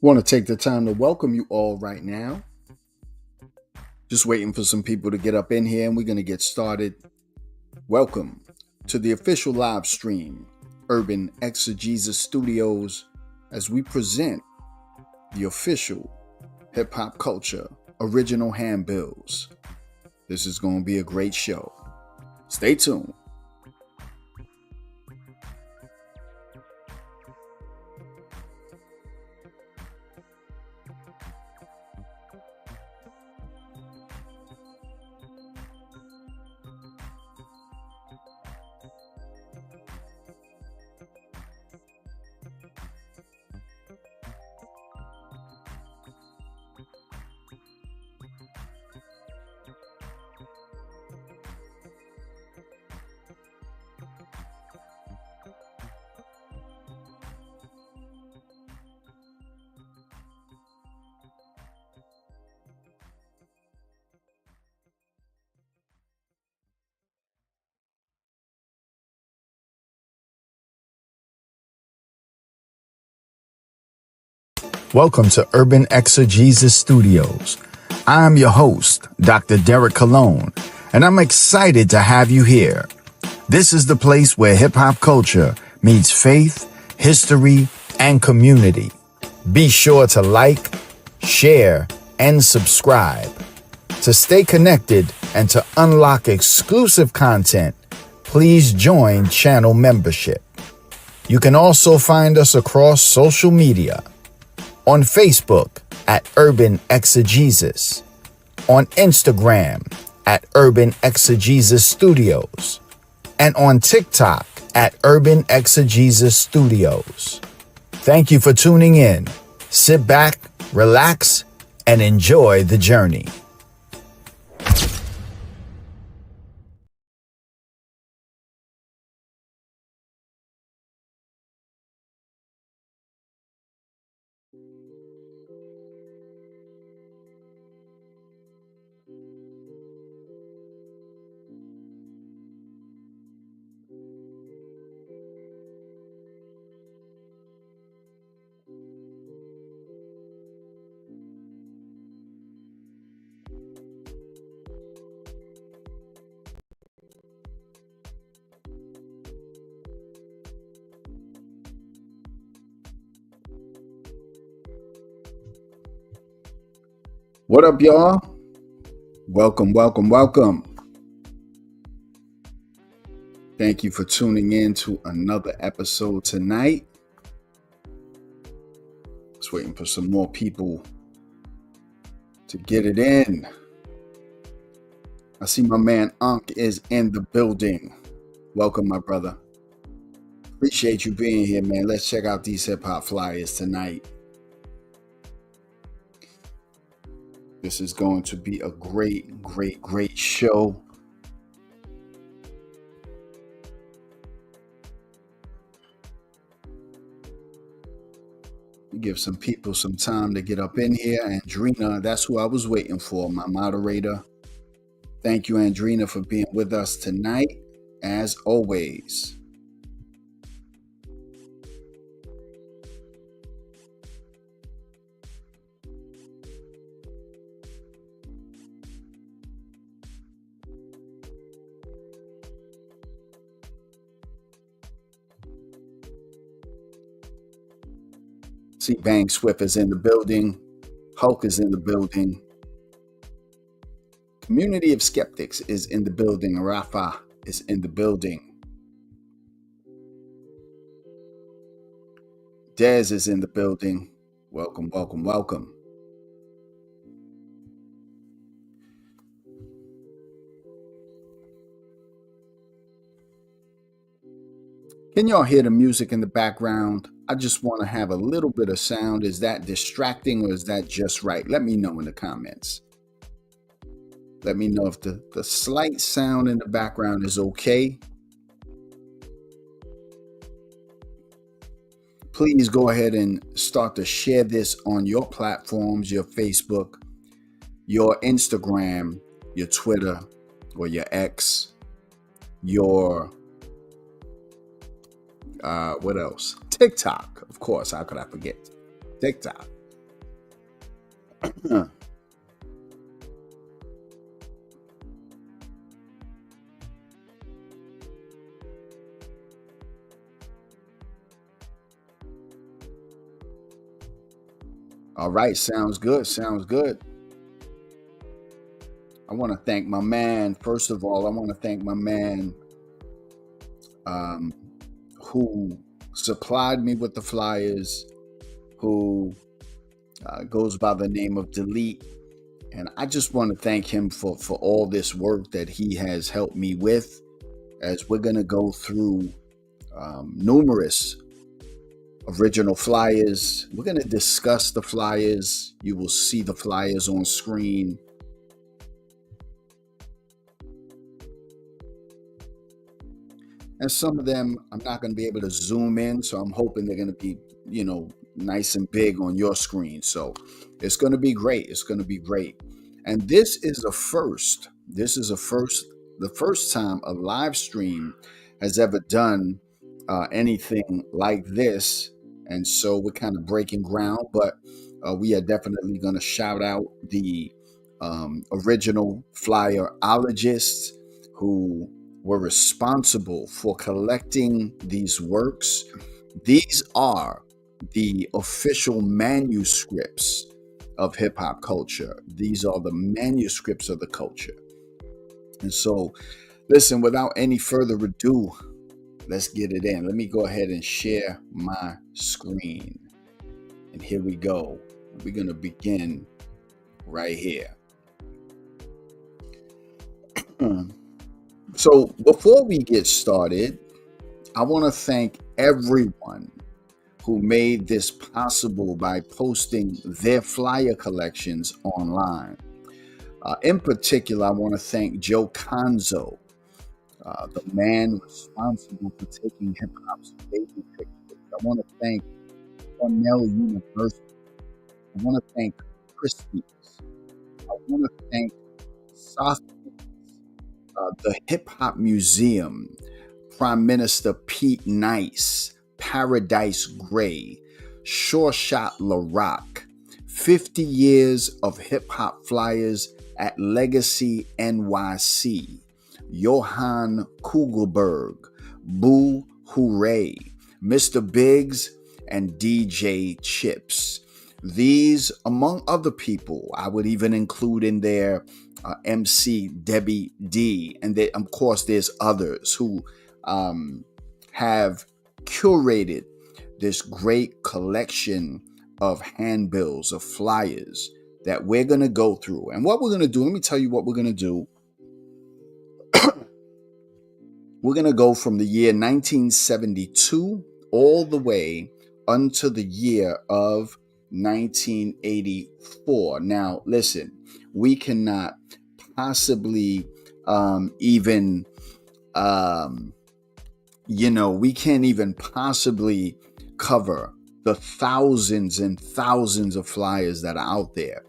Want to take the time to welcome you all right now. Just waiting for some people to get up in here and we're going to get started. Welcome to the official live stream, Urban Exegesis Studios, as we present the official hip hop culture original handbills. This is going to be a great show. Stay tuned. Welcome to Urban Exegesis Studios. I'm your host, Dr. Derek Cologne, and I'm excited to have you here. This is the place where hip-hop culture meets faith, history, and community. Be sure to like, share, and subscribe. To stay connected and to unlock exclusive content, please join channel membership. You can also find us across social media. On Facebook at Urban Exegesis, on Instagram at Urban Exegesis Studios, and on TikTok at Urban Exegesis Studios. Thank you for tuning in. Sit back, relax, and enjoy the journey. What up, y'all? Welcome, welcome, welcome. Thank you for tuning in to another episode tonight. Just waiting for some more people to get it in. I see my man Unc is in the building. Welcome, my brother. Appreciate you being here, man. Let's check out these hip hop flyers tonight. This is going to be a great, great, great show. Give some people some time to get up in here. Andrina, that's who I was waiting for, my moderator. Thank you, Andrina, for being with us tonight, as always. See, Bang Swift is in the building. Hulk is in the building. Community of Skeptics is in the building. Rafa is in the building. Dez is in the building. Welcome, welcome, welcome. Can y'all hear the music in the background? I just want to have a little bit of sound. Is that distracting or is that just right? Let me know in the comments. Let me know if the slight sound in the background is okay. Please go ahead and start to share this on your platforms, your Facebook, your Instagram, your Twitter, or your X, your what else? TikTok, of course. How could I forget TikTok? All right, sounds good. Sounds good. I want to thank my man. First of all, I want to thank my man um, who supplied me with the flyers, who goes by the name of Delete. And I just want to thank him for all this work that he has helped me with as we're going to go through numerous original flyers. We're going to discuss the flyers. You will see the flyers on screen. And some of them I'm not going to be able to zoom in, so I'm hoping they're going to be, nice and big on your screen. So it's going to be great. It's going to be great. And this is a first. This is the first time a live stream has ever done anything like this. And so we're kind of breaking ground, but we are definitely going to shout out the original flyerologists who were responsible for collecting these works. These are the official manuscripts of hip hop culture. These are the manuscripts of the culture. And so, listen, without any further ado, let's get it in. Let me go ahead and share my screen. And here we go. We're going to begin right here. So before we get started, I want to thank everyone who made this possible by posting their flyer collections online. In particular, I want to thank Joe Conzo, the man responsible for taking hip hop's baby pictures. I want to thank Cornell University. I want to thank Christie's. I want to thank Sotheby's, the Hip Hop Museum, Prime Minister Pete Nice, Paradise Gray, Sure Shot LaRock, 50 Years of Hip Hop Flyers at Legacy NYC, Johann Kugelberg, Boo Hooray, Mr. Biggs, and DJ Chips. These, among other people, I would even include in there MC Debbie D. And of course, there's others who have curated this great collection of handbills, of flyers that we're going to go through. And what we're going to do, let me tell you what we're going to do. We're going to go from the year 1972 all the way unto the year of 1984. Now, listen, we cannot possibly we can't even possibly cover the thousands and thousands of flyers that are out there.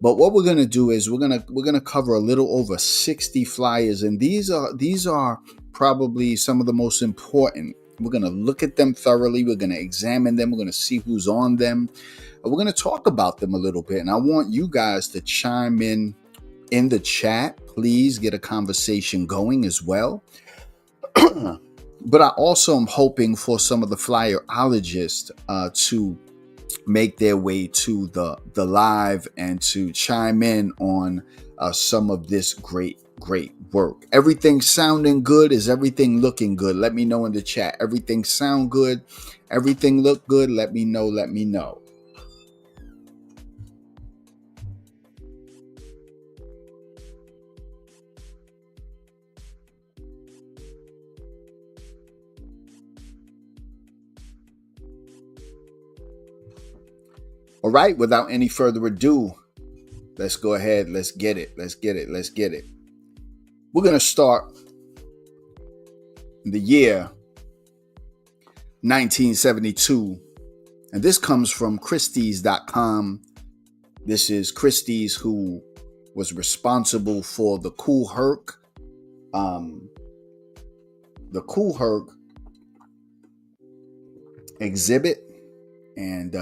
But what we're going to do is we're going to cover a little over 60 flyers, and these are probably some of the most important. We're going to look at them thoroughly. We're going to examine them. We're going to see who's on them. We're going to talk about them a little bit, and I want you guys to chime in the chat. Please get a conversation going as well. But I also am hoping for some of the flyerologists to make their way to the live and to chime in on some of this great work. Everything sounding good? Is everything looking good? Let me know in the chat. Everything sound good? Everything look good? Let me know. All right, without any further ado, let's go ahead. Let's get it. We're going to start in the year 1972. And this comes from Christie's.com. This is Christie's, who was responsible for the Cool Herc. The Cool Herc exhibit. And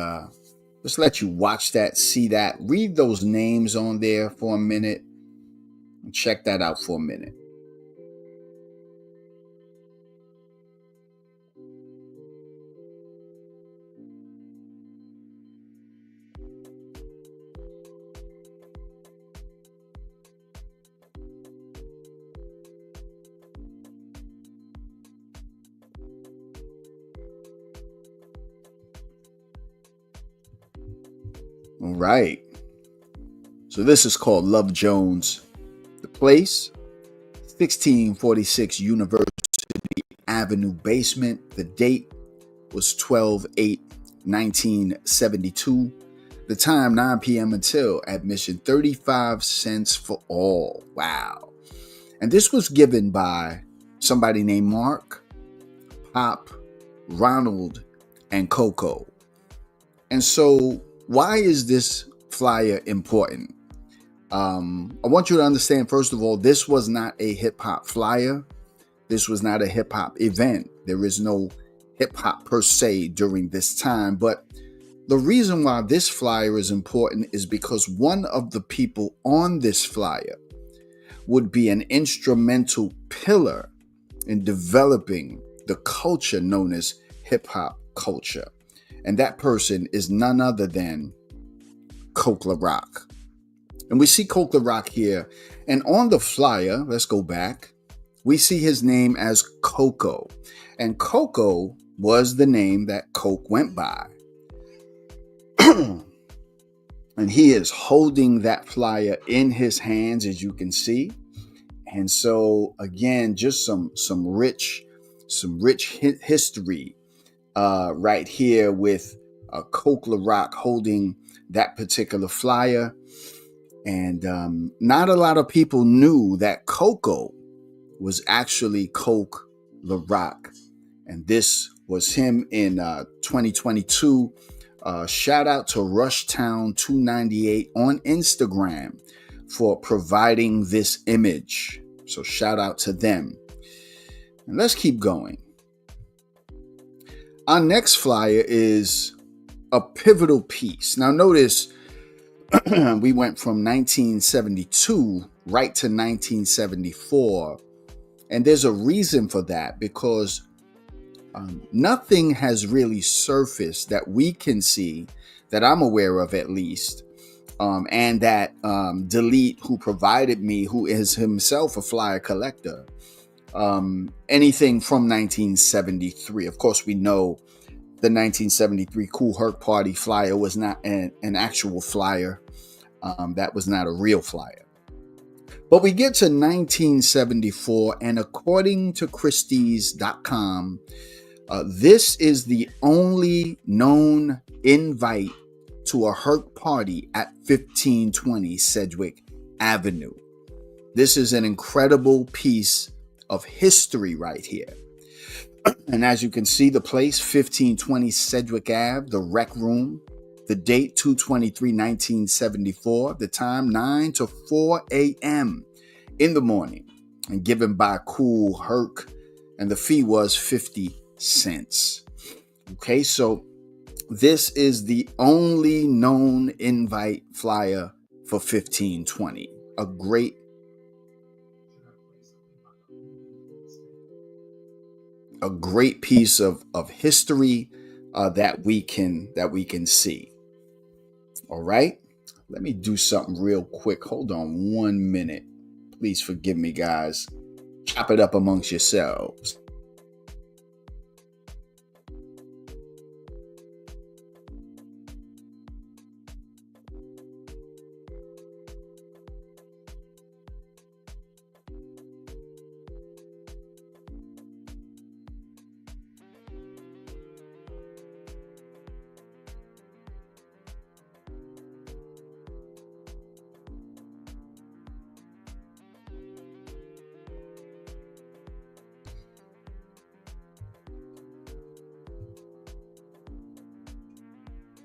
Just let you watch that, see that, read those names on there for a minute, and check that out for a minute. All right. So this is called Love Jones. The place, 1646 University Avenue basement. The date was 12/8/1972. The time, 9 p.m. until admission, 35 cents for all. Wow. And this was given by somebody named Mark, Pop, Ronald, and Coco. And so why is this flyer important? I want you to understand, first of all, this was not a hip hop flyer. This was not a hip hop event. There is no hip hop per se during this time. But the reason why this flyer is important is because one of the people on this flyer would be an instrumental pillar in developing the culture known as hip hop culture. And that person is none other than Coke La Rock. And we see Coke La Rock here. And on the flyer, let's go back, we see his name as Coco. And Coco was the name that Coke went by. And he is holding that flyer in his hands, as you can see. And so, again, just some rich history right here with Coke La Rock holding that particular flyer. And not a lot of people knew that Coco was actually Coke La Rock. And this was him in 2022. Shout out to Rushtown298 on Instagram for providing this image. So shout out to them. And let's keep going. Our next flyer is a pivotal piece. Now notice we went from 1972 right to 1974. And there's a reason for that, because nothing has really surfaced that we can see, that I'm aware of at least, and that Delete, who provided me, who is himself a flyer collector, anything from 1973. Of course, we know the 1973 Cool Herc Party flyer was not an actual flyer. That was not a real flyer. But we get to 1974, and according to Christie's.com, this is the only known invite to a Herc party at 1520 Sedgwick Avenue. This is an incredible piece of history right here. And as you can see, the place, 1520 Sedgwick Ave, the rec room, the date 2/23/1974, the time 9 to 4 a.m. in the morning, and given by Cool Herc, and the fee was 50 cents. Okay, so this is the only known invite flyer for 1520. A great piece of history that we can see. All right, let me do something real quick. Hold on 1 minute. Please forgive me, guys. Chop it up amongst yourselves.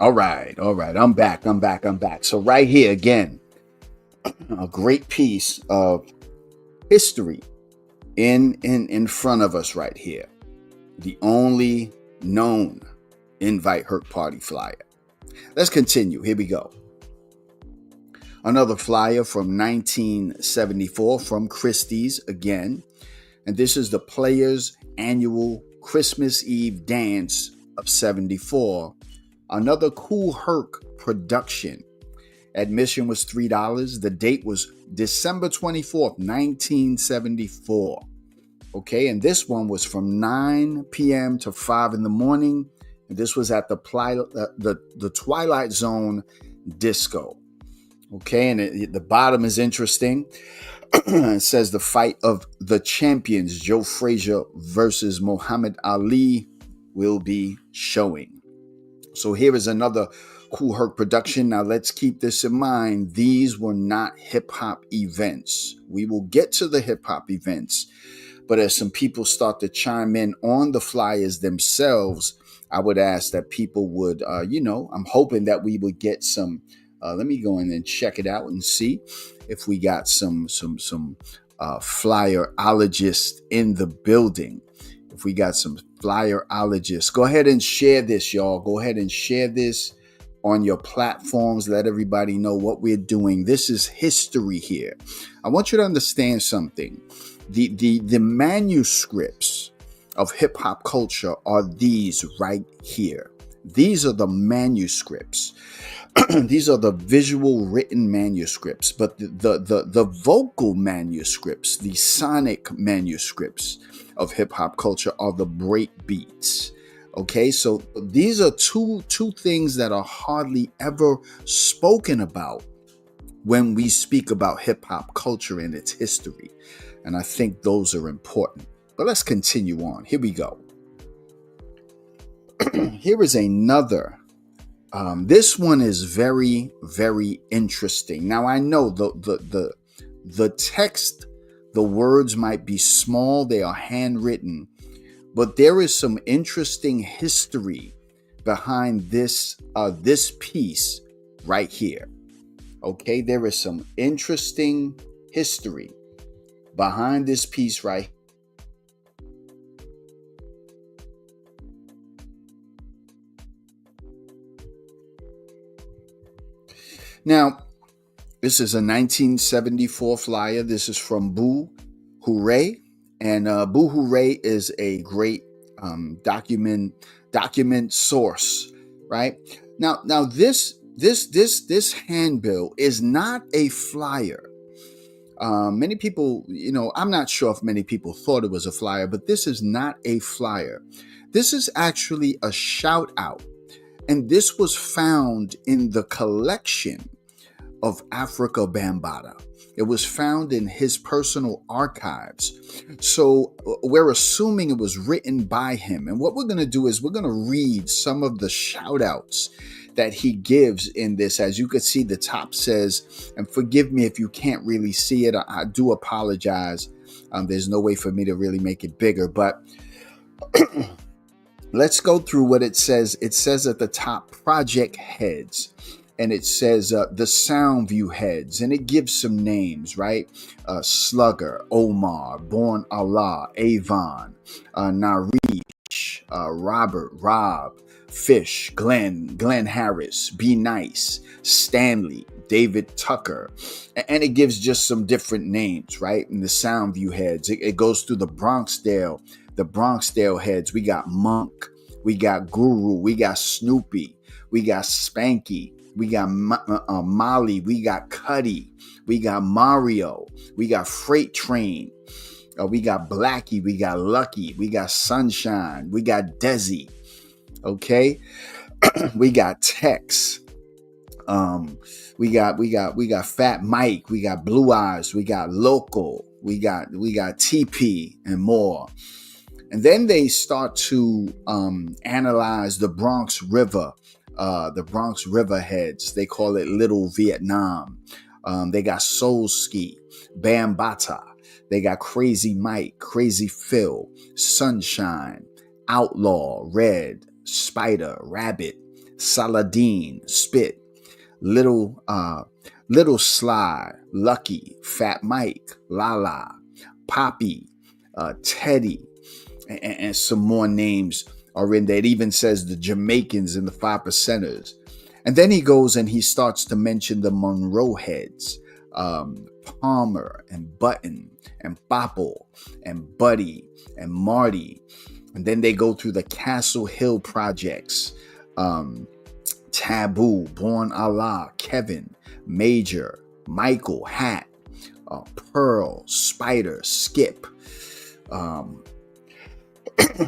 All right. I'm back. So right here again, a great piece of history in front of us right here. The only known invite Herc party flyer. Let's continue. Here we go. Another flyer from 1974 from Christie's again. And this is the Players' Annual Christmas Eve Dance of 74. Another Kool Herc production. Admission was $3. The date was December 24th, 1974. Okay, and this one was from 9 p.m. to 5 in the morning. And this was at the Twilight Zone Disco. Okay, and the bottom is interesting. It says the fight of the champions, Joe Frazier versus Muhammad Ali, will be showing. So here is another Kool Herc production. Now let's keep this in mind. These were not hip hop events. We will get to the hip hop events, but as some people start to chime in on the flyers themselves, I would ask that people would, I'm hoping that we would get some. Let me go in and check it out and see if we got some flyerologists in the building. If we got some flyerologists, go ahead and share this, y'all. Go ahead and share this on your platforms. Let everybody know what we're doing. This is history here. I want you to understand something. The manuscripts of hip hop culture are these right here. These are the manuscripts. These are the visual written manuscripts, but the vocal manuscripts, the sonic manuscripts of hip hop culture are the break beats. Okay, so these are two things that are hardly ever spoken about when we speak about hip hop culture and its history. And I think those are important. But let's continue on. Here we go. Here is another. This one is very, very interesting. Now I know the text, the words might be small, they are handwritten, but there is some interesting history behind this piece right here. Okay, there is some interesting history behind this piece right here. Now, this is a 1974 flyer. This is from Boo Hooray. And Boo Hooray is a great document source, right? Now this handbill is not a flyer. Many people, I'm not sure if many people thought it was a flyer, but this is not a flyer. This is actually a shout out. And this was found in the collection of Africa Bambaataa. It was found in his personal archives. So we're assuming it was written by him. And what we're going to do is we're going to read some of the shout outs that he gives in this. As you can see, the top says, and forgive me if you can't really see it. I do apologize. There's no way for me to really make it bigger, but let's go through what it says. It says at the top, project heads. And it says the Soundview heads. And it gives some names, right? Slugger, Omar, Born Allah, Avon, Narish, Robert, Rob, Fish, Glenn Harris, Be Nice, Stanley, David Tucker. And it gives just some different names, right? And the Soundview heads. It goes through the Bronxdale heads. We got Monk, we got Guru, we got Snoopy, we got Spanky, we got Molly, we got Cuddy, we got Mario, we got Freight Train, we got Blackie, we got Lucky, we got Sunshine, we got Desi, okay? We got Tex, we got Fat Mike, we got Blue Eyes, we got Local, we got TP and more. And then they start to analyze the Bronx River heads. They call it Little Vietnam. They got Soul Ski, Bambaataa. They got Crazy Mike, Crazy Phil, Sunshine, Outlaw, Red, Spider, Rabbit, Saladin, Spit, Little Sly, Lucky, Fat Mike, Lala, Poppy, Teddy, and some more names are in there. It even says the Jamaicans and the 5%ers. And then he goes and he starts to mention the Monroe heads, Palmer and Button and Bopple and Buddy and Marty. And then they go through the Castle Hill projects, Taboo, Born Allah, Kevin, Major, Michael, Hat, Pearl, Spider, Skip.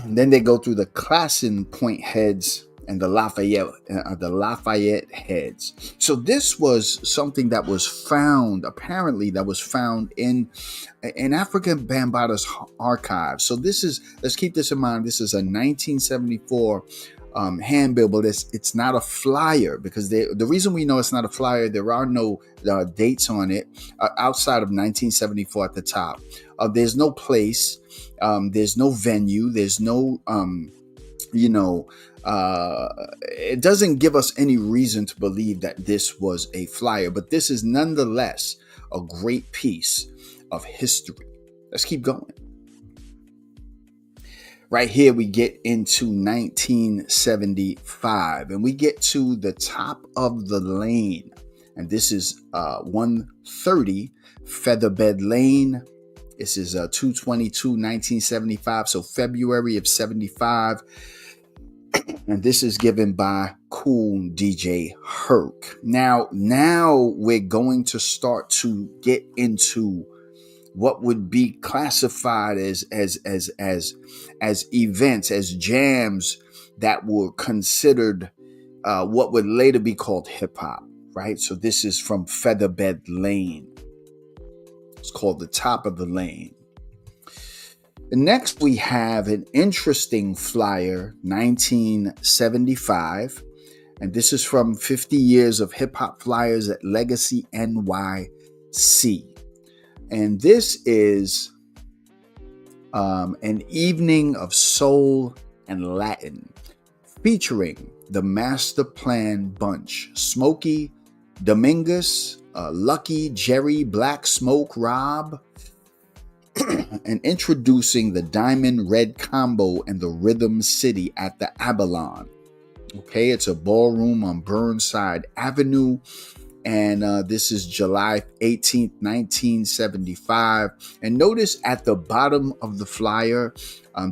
Then they go through the Classen Point heads and the Lafayette heads. So this was something that was found, apparently, that was found in African Bambaata's archive. So this is, let's keep this in mind, this is a 1974 handbill, but it's not a flyer, because the reason we know it's not a flyer, there are no dates on it outside of 1974 at the top. There's no place, there's no venue, there's no it doesn't give us any reason to believe that this was a flyer, but this is nonetheless a great piece of history. Let's keep going. Right here, we get into 1975, and we get to the top of the lane. And this is 130 Featherbed Lane. This is 222, 1975, so February of 75. And this is given by Cool DJ Herc. Now we're going to start to get into what would be classified as events, as jams that were considered what would later be called hip hop, right? So this is from Featherbed Lane. It's called the top of the lane. Next, we have an interesting flyer, 1975. And this is from 50 Years of Hip Hop Flyers at Legacy NYC. And this is an evening of soul and Latin featuring the Master Plan Bunch, Smokey, Dominguez, Lucky, Jerry, Black Smoke, Rob, and introducing the Diamond Red Combo and the Rhythm City at the Abalone. Okay, it's a ballroom on Burnside Avenue. And this is July 18th, 1975. And notice at the bottom of the flyer,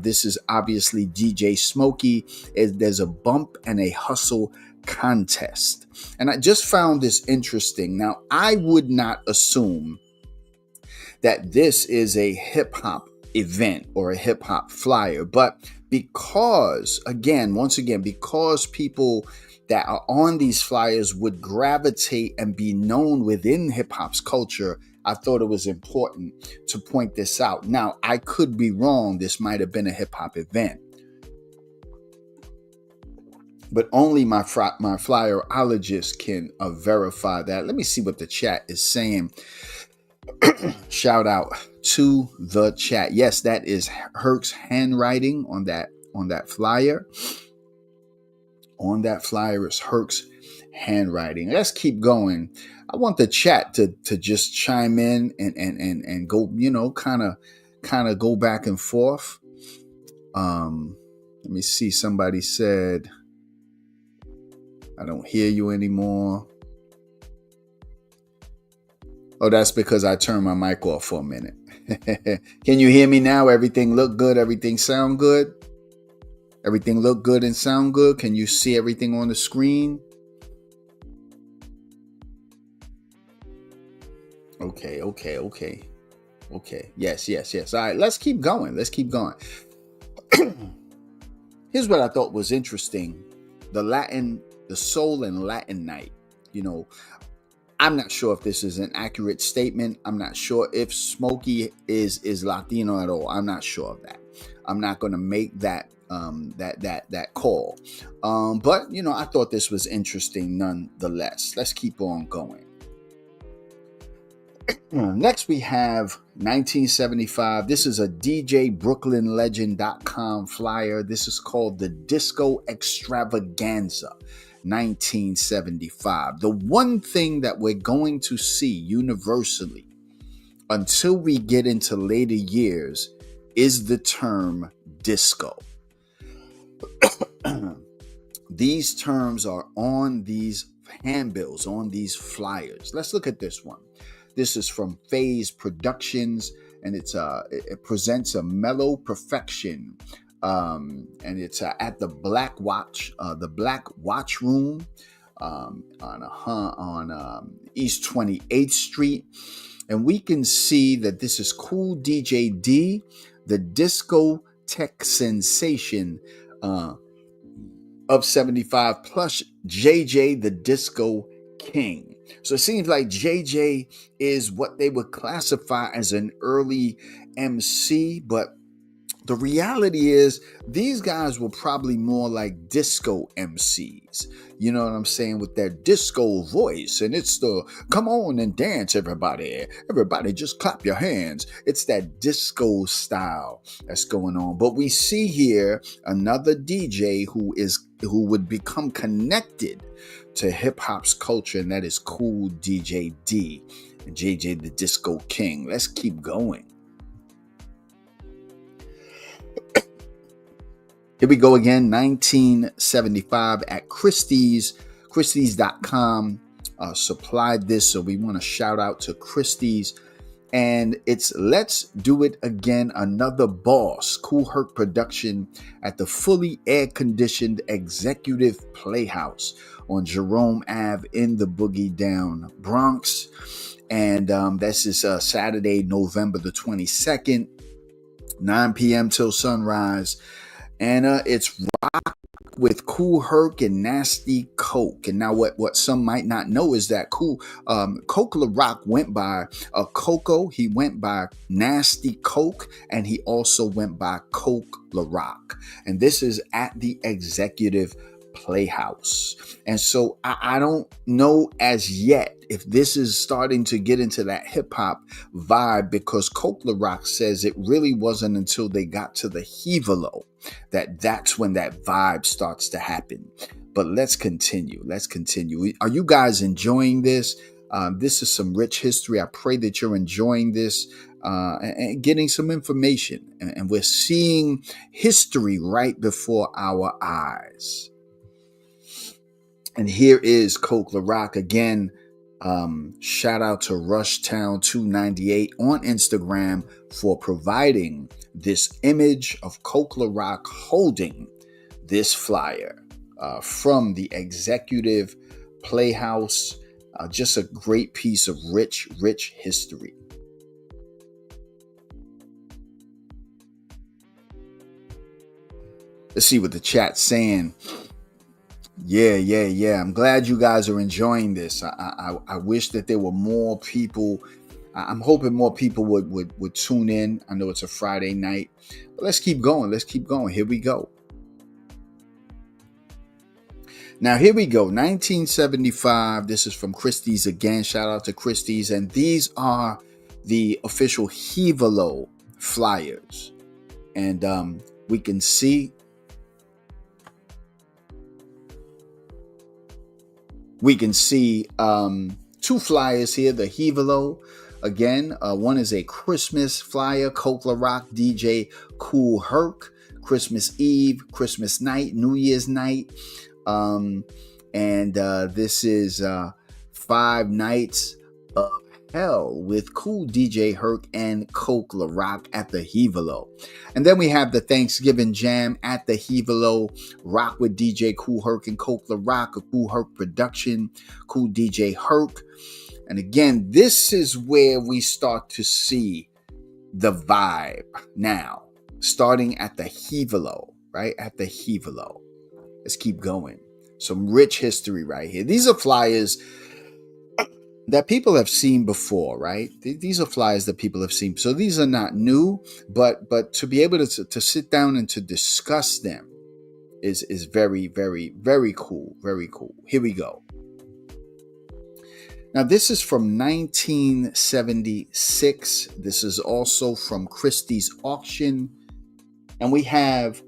this is obviously DJ Smokey. There's a bump and a hustle contest. And I just found this interesting. Now, I would not assume that this is a hip hop event or a hip hop flyer, but because people that are on these flyers would gravitate and be known within hip hop's culture, I thought it was important to point this out. Now, I could be wrong. This might have been a hip hop event, but only my flyerologist can verify that. Let me see what the chat is saying. Shout out to the chat. Yes, that is Herc's handwriting on that flyer. On that flyer is Herc's handwriting. Let's keep going. I want the chat to just chime in and go, kind of go back and forth. Let me see. Somebody said, I don't hear you anymore. Oh, that's because I turned my mic off for a minute. Can you hear me now? Everything look good? Everything sound good? Everything look good and sound good? Can you see everything on the screen? Okay. Yes. All right, let's keep going. Here's what I thought was interesting. The soul and Latin night. I'm not sure if this is an accurate statement. I'm not sure if Smokey is Latino at all. I'm not sure of that. I'm not going to make that call. But I thought this was interesting nonetheless. Let's keep on going. Next, we have 1975. This is a DJBrooklynLegend.com flyer. This is called the Disco Extravaganza 1975. The one thing that we're going to see universally until we get into later years is the term disco. these terms are on these handbills, on these flyers. Let's look at this one. This is from Phase Productions, and it presents a mellow perfection, and it's at the Black Watch Room, on East 28th Street, and we can see that this is Cool DJ D, the disco tech sensation of 75, plus JJ, the disco king. So it seems like JJ is what they would classify as an early MC, but the reality is these guys were probably more like disco MCs. You know what I'm saying? With their disco voice. And it's the, come on and dance, everybody. Everybody just clap your hands. It's that disco style that's going on. But we see here another DJ who would become connected to hip hop's culture, and that is Cool DJ D, and JJ the Disco King. Let's keep going. Here we go again, 1975 at Christie's. Christie's.com supplied this, so we want to shout out to Christie's. And it's Let's Do It Again, Another Boss, Kool Herc production at the fully air-conditioned Executive Playhouse on Jerome Ave in the Boogie Down Bronx. And this is Saturday, November the 22nd, 9 p.m. till sunrise. And it's rock with Kool Herc and Nasty Coke. And now what some might not know is that Coke LaRock went by Coco. He went by Nasty Coke, and he also went by Coke LaRock. And this is at the Executive Playhouse. And so I don't know as yet if this is starting to get into that hip hop vibe, because Coke LaRock says it really wasn't until they got to the Hevalo that's when that vibe starts to happen. But let's continue. Are you guys enjoying this? This is some rich history. I pray that you're enjoying this and getting some information. And we're seeing history right before our eyes. And here is Coke LaRock again. Shout out to Rushtown298 on Instagram for providing this image of Coke LaRock holding this flyer from the Executive Playhouse. Just a great piece of rich history. Let's see what the chat's saying. Yeah. I'm glad you guys are enjoying this. I wish that there were more people. I'm hoping more people would tune in. I know it's a Friday night, but let's keep going. Here we go. Now, here we go. 1975. This is from Christie's again. Shout out to Christie's. And these are the official Hevalo flyers. And we can see two flyers here. The Hevalo, again, one is a Christmas flyer, Coke LaRock, DJ Kool Herc, Christmas Eve, Christmas night, New Year's night. And this is 5 Nights of Hell with Cool DJ Herc and Coke LaRock at the Hevalo. And then we have the Thanksgiving Jam at the Hevalo, Rock with DJ Kool Herc and Coke LaRock, a Kool Herc production, Cool DJ Herc. And again, this is where we start to see the vibe now, starting at the Hevalo, right? At the Hevalo. Let's keep going. Some rich history right here. These are flyers that people have seen before, right? These are flyers that people have seen. So these are not new, but to be able to sit down and to discuss them is very, very, very cool. Very cool. Here we go. Now, this is from 1976. This is also from Christie's auction. And we have,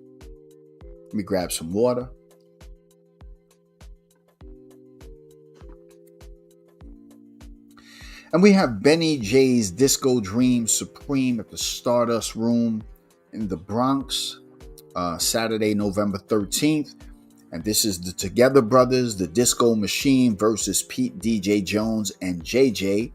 let me grab some water. And we have Benny J's Disco Dream Supreme at the Stardust Room in the Bronx, Saturday, November 13th. And this is the Together Brothers, the Disco Machine versus Pete DJ Jones and JJ,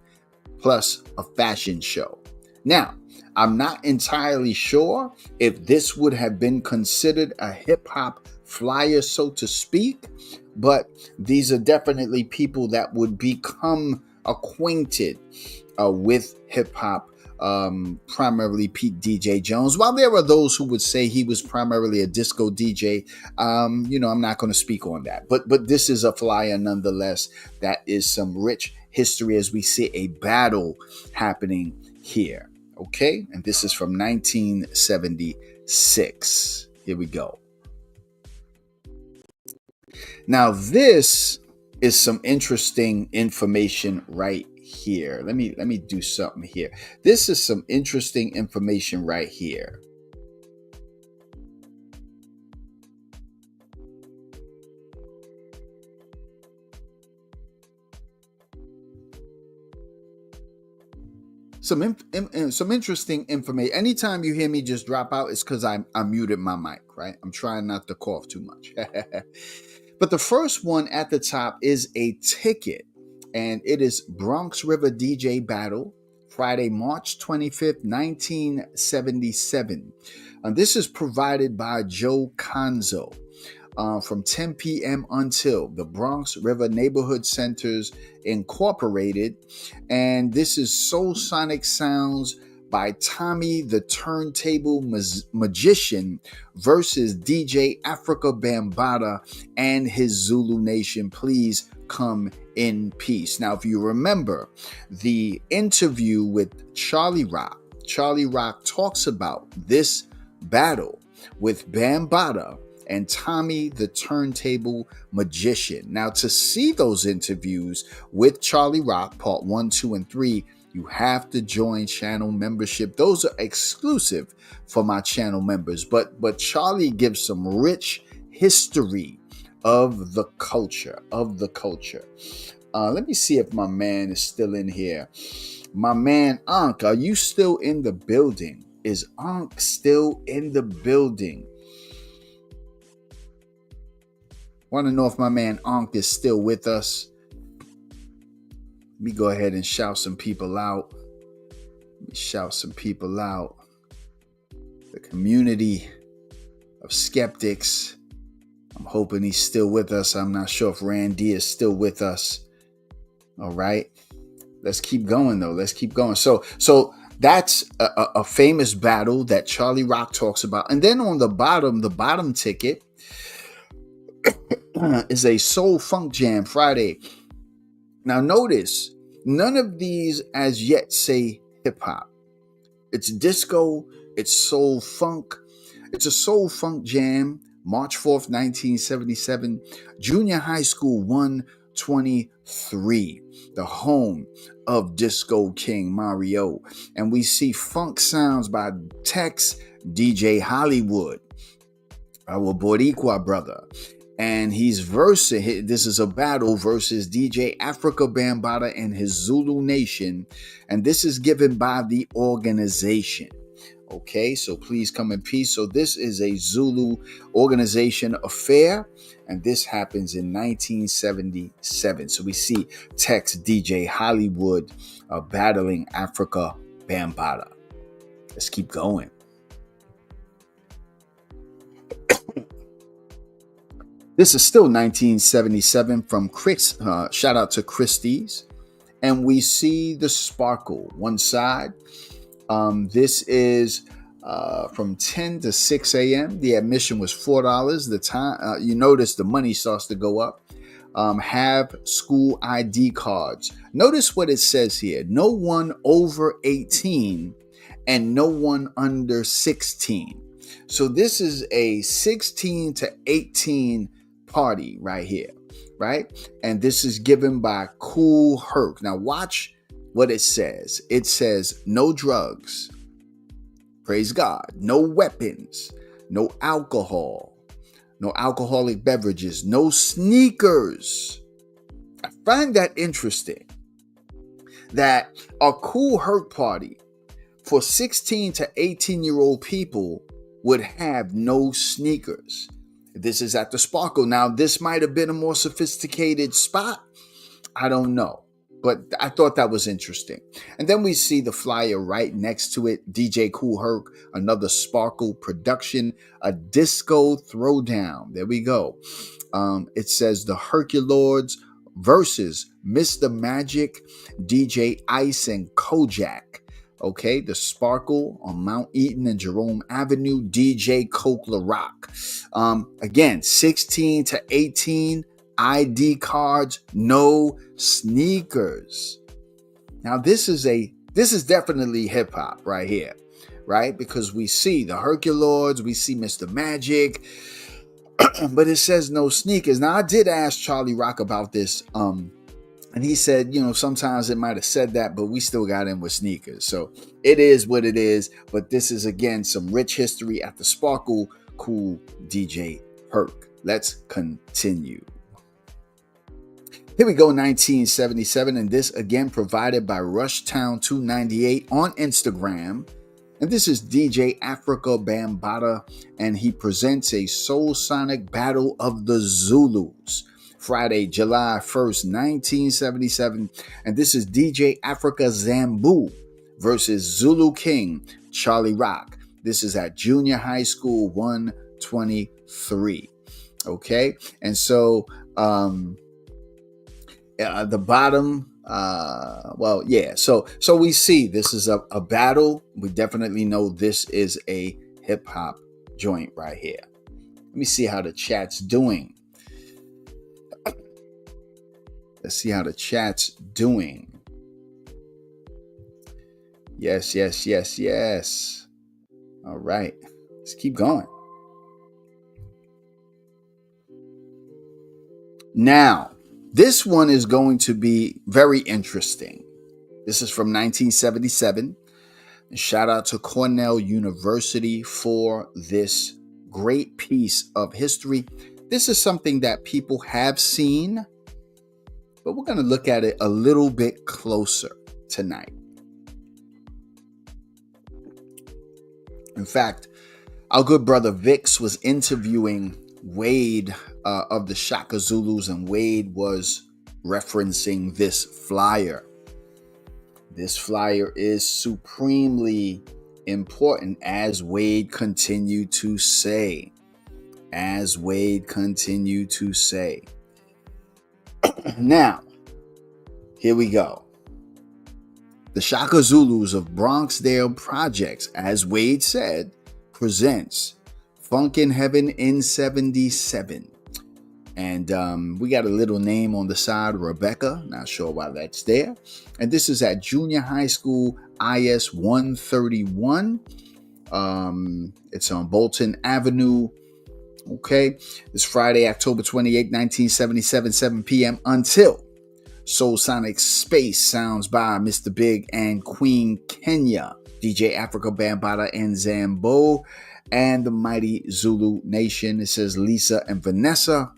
plus a fashion show. Now, I'm not entirely sure if this would have been considered a hip hop flyer, so to speak, but these are definitely people that would become acquainted with hip hop. Primarily Pete DJ Jones. While there are those who would say he was primarily a disco DJ, I'm not going to speak on that. But this is a flyer nonetheless. That is some rich history as we see a battle happening here. Okay, and this is from 1976. Here we go. Now this is some interesting information right here. Let me do something here. This is some interesting information right here. Some interesting information. Anytime you hear me just drop out, it's because I muted my mic, right? I'm trying not to cough too much. But the first one at the top is a ticket, and it is Bronx River DJ Battle, Friday, March 25th, 1977. This is provided by Joe Conzo. From 10 p.m. until the Bronx River Neighborhood Centers Incorporated. And this is Soul Sonic Sounds by Tommy the Turntable Magician versus DJ Africa Bambaataa and his Zulu Nation. Please come in peace. Now, if you remember the interview with Charlie Rock talks about this battle with Bambaataa and Tommy the Turntable Magician. Now, to see those interviews with Charlie Rock, part 1, 2, and 3, you have to join channel membership. Those are exclusive for my channel members. But Charlie gives some rich history of the culture. Let me see if my man is still in here. My man Ankh, are you still in the building? Is Ankh still in the building? Want to know if my man Ankh is still with us. Let me go ahead and shout some people out. The community of skeptics. I'm hoping he's still with us. I'm not sure if Randy is still with us. All right. Let's keep going, though. So that's a famous battle that Charlie Rock talks about. And then on the bottom ticket, is a Soul Funk Jam Friday. Now notice, none of these as yet say hip hop. It's disco, it's soul funk. It's a Soul Funk Jam, March 4th, 1977, Junior High School 123, the home of Disco King Mario. And we see funk sounds by Tex DJ Hollywood, our Boricua brother. And he's versing, this is a battle versus DJ Africa Bambaataa and his Zulu Nation. And this is given by the organization. Okay, so please come in peace. So this is a Zulu organization affair. And this happens in 1977. So we see Tex DJ Hollywood battling Africa Bambaataa. Let's keep going. This is still 1977 from Chris. Shout out to Christie's. And we see the Sparkle. One side. This is from 10 to 6 a.m. The admission was $4. The time, you notice the money starts to go up. Have school ID cards. Notice what it says here. No one over 18 and no one under 16. So this is a 16 to 18 party right here, right? And this is given by Kool Herc. Now watch what it says. It says no drugs, praise God, no weapons, no alcohol, no alcoholic beverages, no sneakers. I find that interesting that a Kool Herc party for 16 to 18-year-old people would have no sneakers. This is at the Sparkle. Now, this might have been a more sophisticated spot. I don't know. But I thought that was interesting. And then we see the flyer right next to it. DJ Kool Herc, another Sparkle production, a disco throwdown. There we go. It says the Herculords versus Mr. Magic, DJ Ice, and Kojak. Okay, the Sparkle on Mount Eaton and Jerome Avenue, DJ Coke LaRock. Again, 16 to 18, ID cards, no sneakers. Now, this is definitely hip hop right here, right? Because we see the Herculords, we see Mr. Magic, but it says no sneakers. Now, I did ask Charlie Rock about this, and he said, sometimes it might have said that, but we still got in with sneakers. So it is what it is. But this is, again, some rich history at the Sparkle. Cool DJ Herc. Let's continue. Here we go, 1977. And this, again, provided by Rushtown298 on Instagram. And this is DJ Africa Bambaataa. And he presents a Soul Sonic Battle of the Zulus. Friday, July 1st, 1977. And this is DJ Africa Zambu versus Zulu King Charlie Rock. This is at Junior High School 123. Okay. And so the bottom, So we see this is a battle. We definitely know this is a hip hop joint right here. Let me see how the chat's doing. Let's see how the chat's doing. Yes. All right. Let's keep going. Now, this one is going to be very interesting. This is from 1977. And shout out to Cornell University for this great piece of history. This is something that people have seen, but we're going to look at it a little bit closer tonight. In fact, our good brother Vix was interviewing Wade of the Shaka Zulus, and Wade was referencing this flyer. This flyer is supremely important, as Wade continued to say. Now, here we go. The Shaka Zulus of Bronxdale Projects, as Wade said, presents Funk in Heaven in 77. And we got a little name on the side, Rebecca. Not sure why that's there. And this is at Junior High School IS 131. It's on Bolton Avenue. Okay. It's Friday, October 28, 1977, 7 p.m. until Soul Sonic Space sounds by Mr. Big and Queen Kenya, DJ Africa Bambaataa and Zambo, and the mighty Zulu Nation. It says Lisa and Vanessa.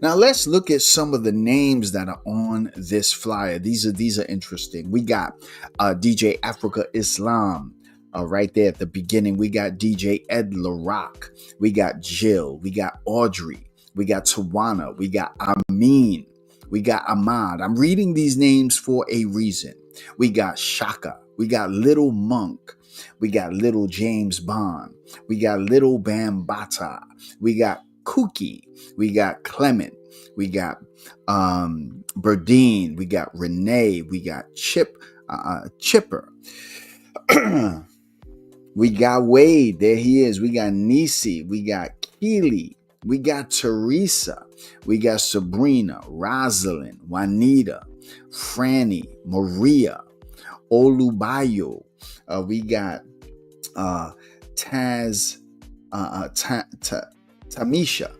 Now let's look at some of the names that are on this flyer. These are interesting. We got DJ Africa Islam right there at the beginning. We got DJ Ed LaRock. We got Jill. We got Audrey. We got Tawana. We got Amin. We got Ahmad. I'm reading these names for a reason. We got Shaka. We got Little Monk. We got Little James Bond. We got Little Bambaataa. We got Kookie. We got Clement. We got Berdine. We got Renee. We got Chipper. We got Wade. There he is. We got Nisi. We got Keely. We got Teresa. We got Sabrina, Rosalind, Juanita, Franny, Maria, Olubayo. We got Tamisha,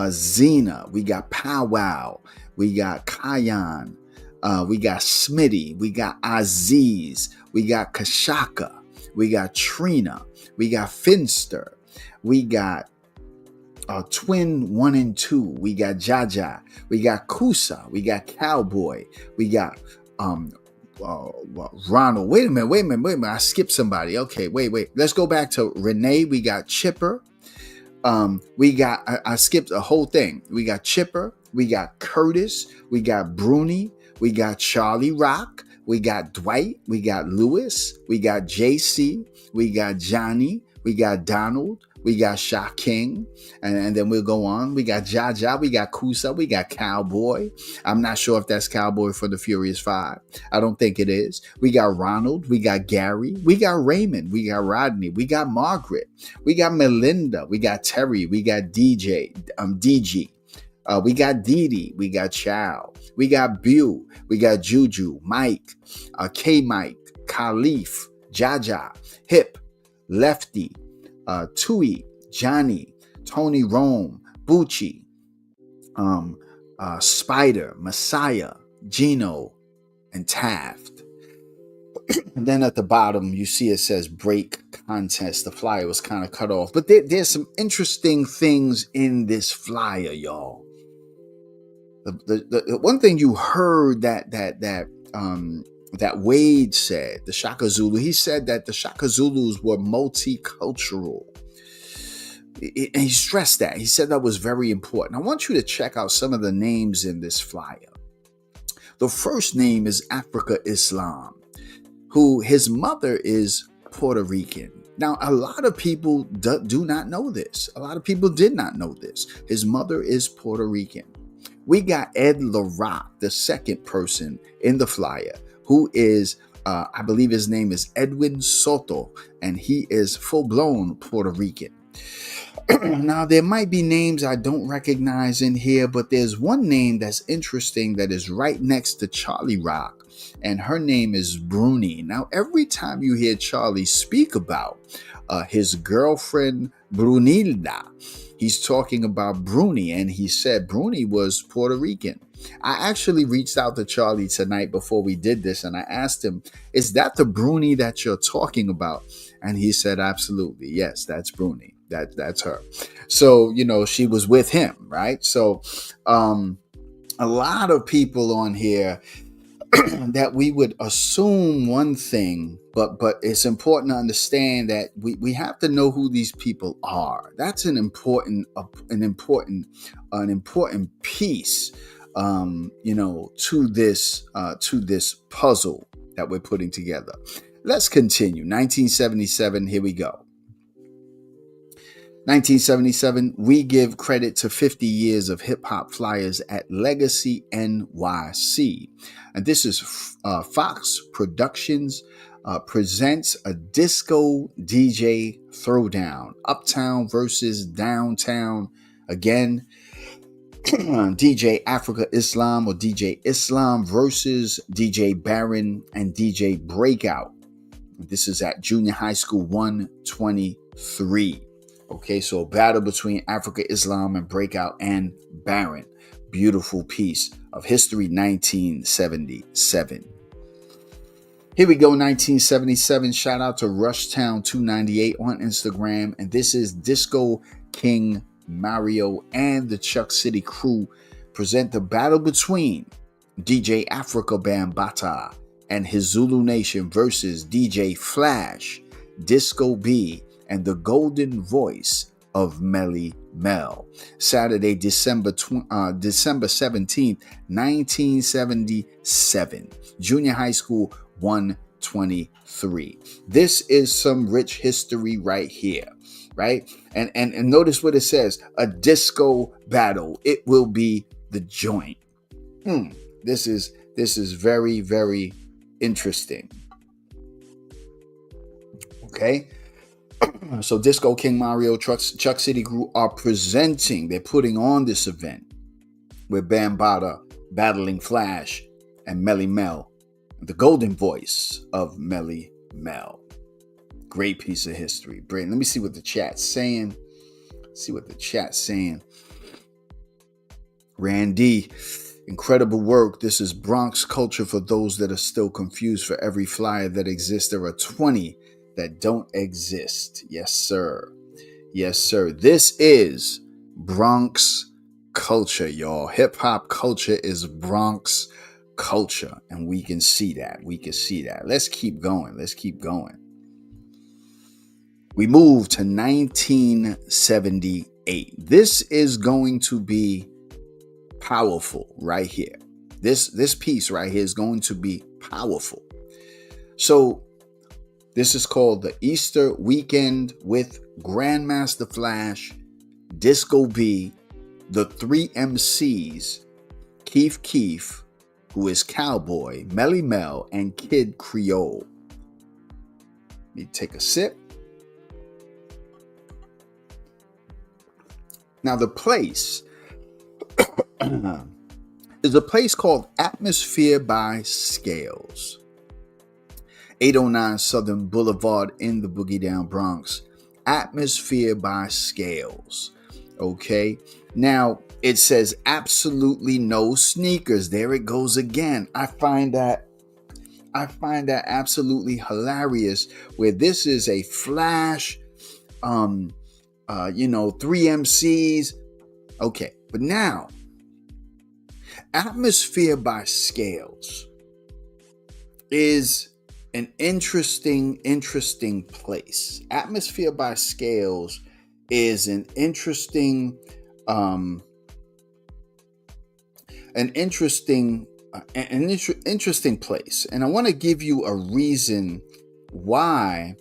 Zena. We got Powwow. We got Kayan. We got Smitty. We got Aziz. We got Kashaka. We got Trina. We got Finster. We got Twin 1 and 2. We got Jaja. We got Kusa. We got Cowboy. We got Ronald. Wait a minute. I skipped somebody. Okay, wait. Let's go back to Renee. We got Chipper. I skipped a whole thing. We got Chipper, we got Curtis, we got Bruni, we got Charlie Rock, we got Dwight, we got Lewis, we got JC, we got Johnny, we got Donald, we got Sha King, and then we'll go on. We got Jaja, we got Kusa, we got Cowboy. I'm not sure if that's Cowboy for the Furious Five. I don't think it is. We got Ronald, we got Gary, we got Raymond, we got Rodney, we got Margaret, we got Melinda, we got Terry, we got DG. We got Dee, we got Chow, we got Bew, we got Juju, Mike, K-Mike, Khalif, Jaja, Hip, Lefty, Tui, Johnny, Tony Rome, Bucci, Spider, Messiah, Gino, and Taft. And then at the bottom, you see it says break contest. The flyer was kind of cut off. But there's some interesting things in this flyer, y'all. The one thing you heard that Wade said, the Shaka Zulu, he said that the Shaka Zulus were multicultural. And he stressed that. He said that was very important. I want you to check out some of the names in this flyer. The first name is Africa Islam, who his mother is Puerto Rican. Now, a lot of people do not know this. A lot of people did not know this. His mother is Puerto Rican. We got Ed LaRock, the second person in the flyer, who is, I believe his name is Edwin Soto, and he is full-blown Puerto Rican. Now, there might be names I don't recognize in here, but there's one name that's interesting that is right next to Charlie Rock, and her name is Bruni. Now, every time you hear Charlie speak about his girlfriend, Brunilda, he's talking about Bruni, and he said Bruni was Puerto Rican. I actually reached out to Charlie tonight before we did this, and I asked him, is that the Bruni that you're talking about? And he said, absolutely. Yes, that's Bruni. That's her. So, she was with him, right? So a lot of people on here that we would assume one thing, but it's important to understand that we have to know who these people are. That's an important piece, to this puzzle that we're putting together. Let's continue. 1977. Here we go. 1977, we give credit to 50 years of hip-hop flyers at Legacy NYC. And this is Fox Productions presents a disco DJ throwdown. Uptown versus downtown. Again, DJ Africa Islam or DJ Islam versus DJ Baron and DJ Breakout. This is at Junior High School 123. Okay, so a battle between Africa Islam and Breakout and Baron. Beautiful piece of history, 1977. Here we go, 1977. Shout out to Rushtown298 on Instagram. And this is Disco King Mario and the Chuck City crew present the battle between DJ Africa Bambaataa and his Zulu Nation versus DJ Flash, Disco B, and the golden voice of Melly Mel. Saturday, December 17th, 1977. Junior High School 123. This is some rich history right here, right? And notice what it says, a disco battle. It will be the joint. This is very, very interesting. Okay. So Disco King Mario, Chuck City Crew are presenting. They're putting on this event with Bambaataa battling Flash and Melly Mel, the golden voice of Melly Mel. Great piece of history. Brilliant. Let me see what the chat's saying. Randy, incredible work. This is Bronx culture for those that are still confused. For every flyer that exists, there are 20 that don't exist. Yes, sir. Yes, sir. This is Bronx culture, y'all. Hip hop culture is Bronx culture. And we can see that. Let's keep going. We move to 1978. 8. This is going to be powerful right here. This piece right here is going to be powerful. So this is called the Easter Weekend with Grandmaster Flash, Disco B, the 3 MCs, Keith Keith, who is Cowboy, Melly Mel, and Kid Creole. Let me take a sip. Now the place is a place called Atmosphere by Scales. 809 Southern Boulevard in the Boogie Down Bronx. Atmosphere by Scales. Okay. Now it says absolutely no sneakers. There it goes again. I find that absolutely hilarious, where this is a flash, 3 MCs. Okay. But now, Atmosphere by Scales is an interesting place. Atmosphere by Scales is an interesting place, and I want to give you a reason why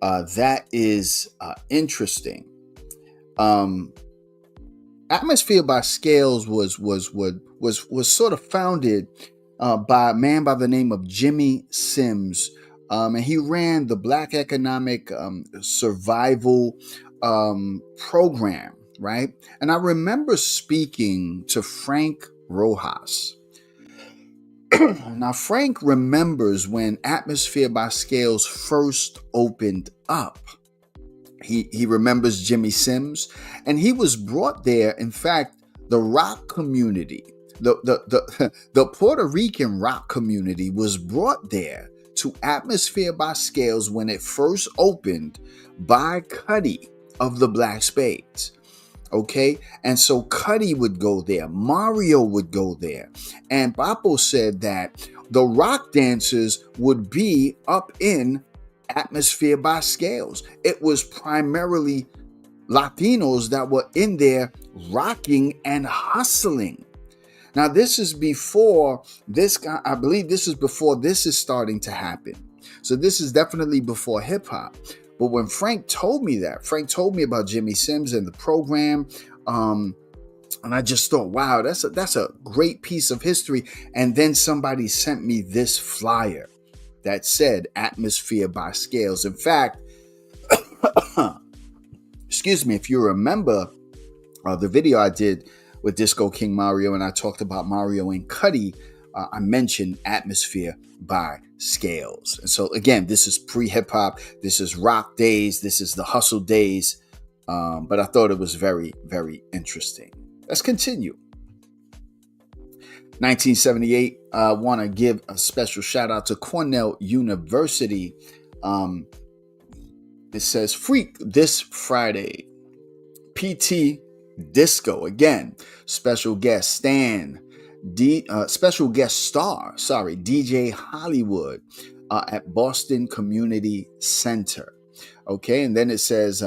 that is interesting. Atmosphere by Scales was sort of founded by a man by the name of Jimmy Sims, and he ran the Black Economic Survival program, right? And I remember speaking to Frank Rojas. Now, Frank remembers when Atmosphere by Scales first opened up. He remembers Jimmy Sims, and he was brought there. In fact, the rock community, the Puerto Rican rock community was brought there to Atmosphere by Scales when it first opened by Cuddy of the Black Spades. Okay, and so Cuddy would go there, Mario would go there, and Papo said that the rock dancers would be up in Atmosphere by Scales. It was primarily Latinos that were in there rocking and hustling. Now, this is before this guy, I believe this is before this is starting to happen. So this is definitely before hip hop. But when Frank told me about Jimmy Sims and the program, and I just thought, wow, that's a great piece of history. And then somebody sent me this flyer that said Atmosphere by Scales. In fact, excuse me, if you remember the video I did with Disco King Mario, and I talked about Mario and Cuddy, I mentioned Atmosphere by Scales. And so again, this is pre-hip hop, this is rock days, this is the hustle days, but I thought it was very, very interesting. Let's continue. 1978, I want to give a special shout out to Cornell University. It says, Freak this Friday, PT Disco, again, special guest Stan, special guest star, DJ Hollywood at Boston Community Center. Okay, and then it says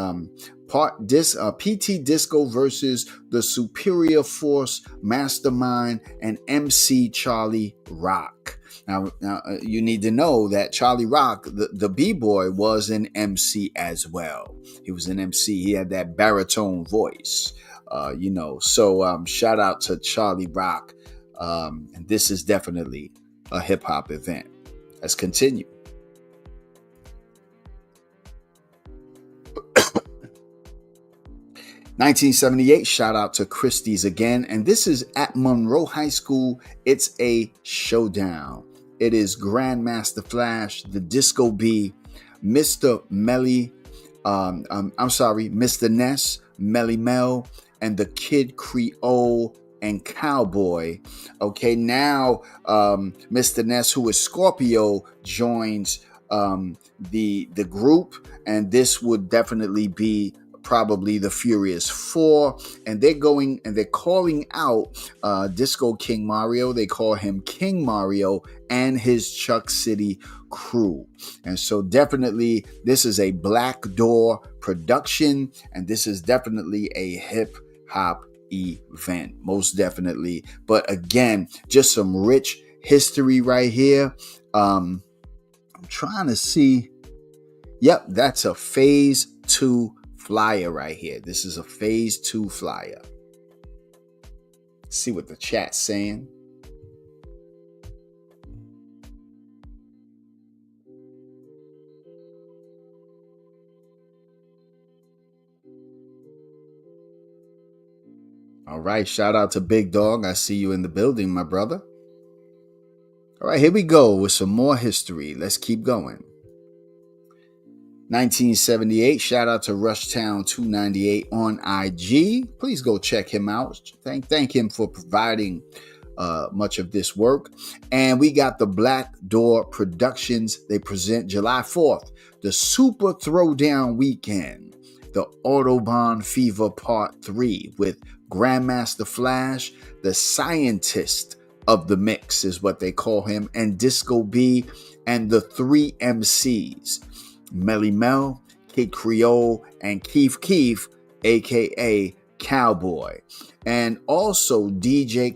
PT Disco versus the Superior Force Mastermind and MC Charlie Rock. Now you need to know that Charlie Rock, the B-boy, was an MC as well. He was an MC. He had that baritone voice, So shout out to Charlie Rock. And this is definitely a hip hop event. Let's continue. 1978, shout out to Christie's again. And this is at Monroe High School. It's a showdown. It is Grandmaster Flash, the Disco B, Mr. Melly, Mr. Ness, Melly Mel, and the Kid Creole and Cowboy. Okay, now Mr. Ness, who is Scorpio, joins the group, and this would definitely be probably the Furious 4, and they're calling out Disco King Mario. They call him King Mario and his Chuck City crew. And so definitely this is a Black Door production, and this is definitely a hip hop event, most definitely. But again, just some rich history right here. I'm trying to see. Yep, that's a Phase 2 flyer right here. This is a Phase 2 flyer. Let's see what the chat's saying. All right, shout out to Big Dog. I see you in the building, my brother. All right, here we go with some more history. Let's keep going. 1978, shout out to Rushtown298 on IG. Please go check him out. Thank him for providing much of this work. And we got the Black Door Productions. They present July 4th, the Super Throwdown Weekend, the Autobahn Fever Part 3 with Grandmaster Flash, the scientist of the mix is what they call him, and Disco B, and the 3 MCs. Melly Mel, Kid Creole, and Keef Keef, aka Cowboy. And also Cool DJ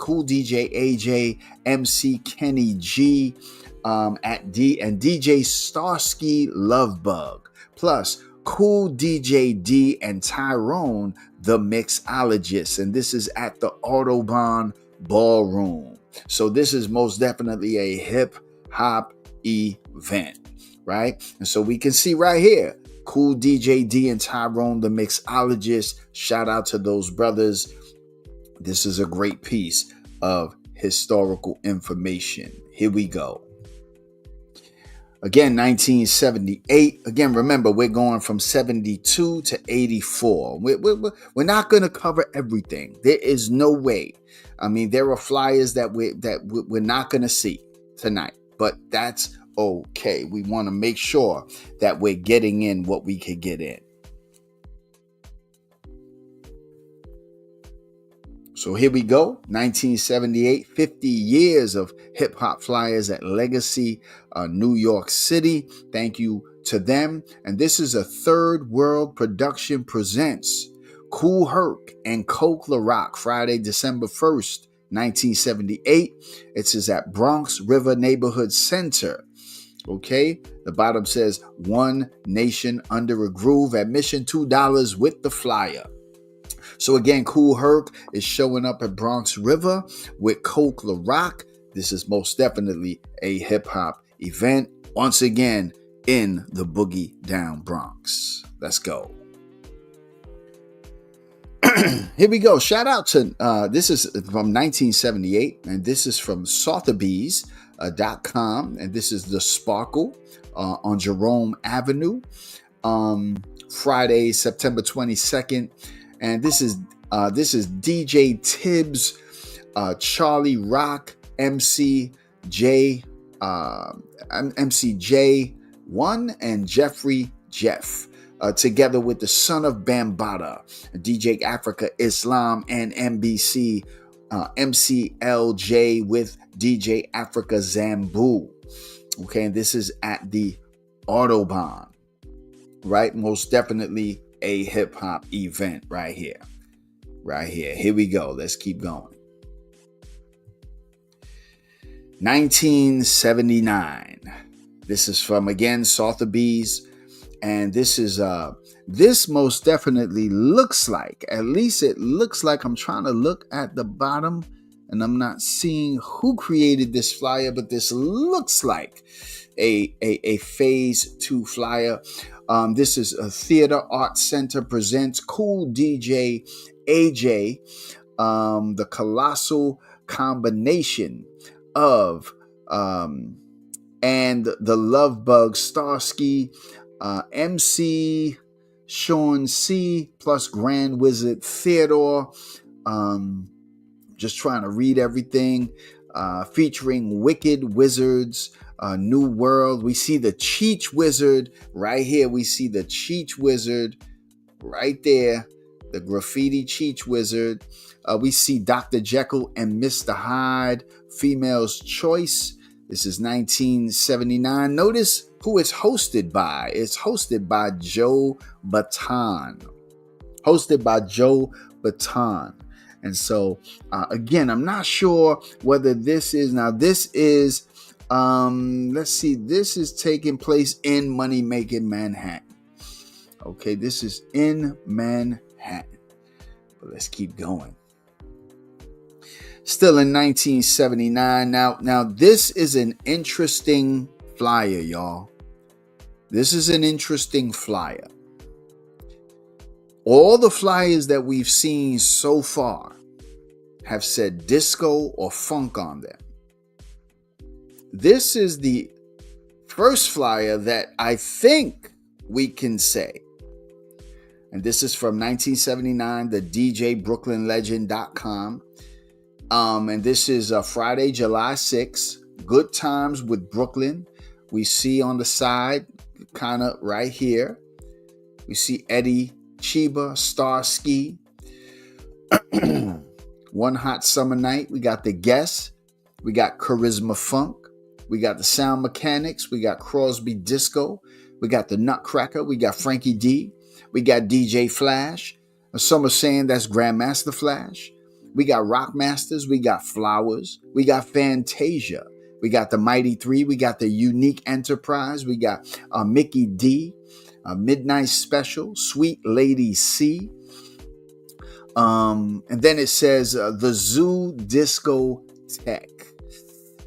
AJ, MC Kenny G, and DJ Starsky Lovebug. Plus Cool DJ D and Tyrone, the mixologist. And this is at the Autobahn Ballroom. So this is most definitely a hip hop event. Right? And so we can see right here, Cool DJ D and Tyrone, the mixologist. Shout out to those brothers. This is a great piece of historical information. Here we go. Again, 1978. Again, remember, we're going from 72 to 84. We're not going to cover everything. There is no way. I mean, there are flyers that we're not going to see tonight, but that's okay. We want to make sure that we're getting in what we could get in. So here we go. 1978, 50 years of hip hop flyers at Legacy, New York City. Thank you to them. And this is a Third World Production presents Kool Herc and Coke La Rock, Friday, December 1st, 1978. It says at Bronx River Neighborhood Center. Okay, the bottom says One Nation Under a Groove, admission $2 with the flyer. So again, Kool Herc is showing up at Bronx River with Coke La Rock. This is most definitely a hip hop event. Once again, in the Boogie Down Bronx. Let's go. Here we go. Shout out to, this is from 1978, and this is from Sotheby's.com, and this is the Sparkle on Jerome Avenue, Friday, September 22nd. And this is DJ Tibbs, Charlie Rock, MC J1, and Jeffrey Jeff. Together with the son of Bambaataa, DJ Africa Islam, and MCLJ with DJ Africa Zambu. Okay, and this is at the Autobahn, right? Most definitely a hip hop event right here. Here we go. Let's keep going. 1979. This is from, again, Sotheby's. And this is, this most definitely looks like, at least it looks like, I'm trying to look at the bottom and I'm not seeing who created this flyer, but this looks like a Phase 2 flyer. This is a Theater Arts Center presents Cool DJ AJ, the colossal combination of, and the Love Bug Starsky, MC Sean C plus Grand Wizard Theodore. Just trying to read everything. Featuring Wicked Wizards, New World. We see the Cheech Wizard right here. We see the Cheech Wizard. right there. The graffiti cheech wizard. We see Dr. Jekyll and Mr. Hyde, Female's Choice. This is 1979. Notice who it's hosted by. It's hosted by Joe Bataan. Hosted by Joe Bataan. And so, again, I'm not sure whether this is, let's see, this is taking place in Money-Making Manhattan. Okay, this is in Manhattan. But let's keep going. Still in 1979. Now this is an interesting flyer, y'all. This is an interesting flyer. All the flyers that we've seen so far have said disco or funk on them. This is the first flyer that I think we can say. And this is from 1979, the DJBrooklynLegend.com. And this is Friday, July 6th. Good Times with Brooklyn. We see on the side, kind of right here, we see Eddie Chiba, Starsky. One Hot Summer Night. We got The Guests. We got Charisma Funk. We got the Sound Mechanics. We got Crosby Disco. We got the Nutcracker. We got Frankie D. We got DJ Flash. Some are saying that's Grandmaster Flash. We got Rock Masters. We got Flowers. We got Fantasia. We got the Mighty Three. We got the Unique Enterprise. We got Mickey D. Midnight Special. Sweet Lady C. And then it says the Zoo Disco Tech.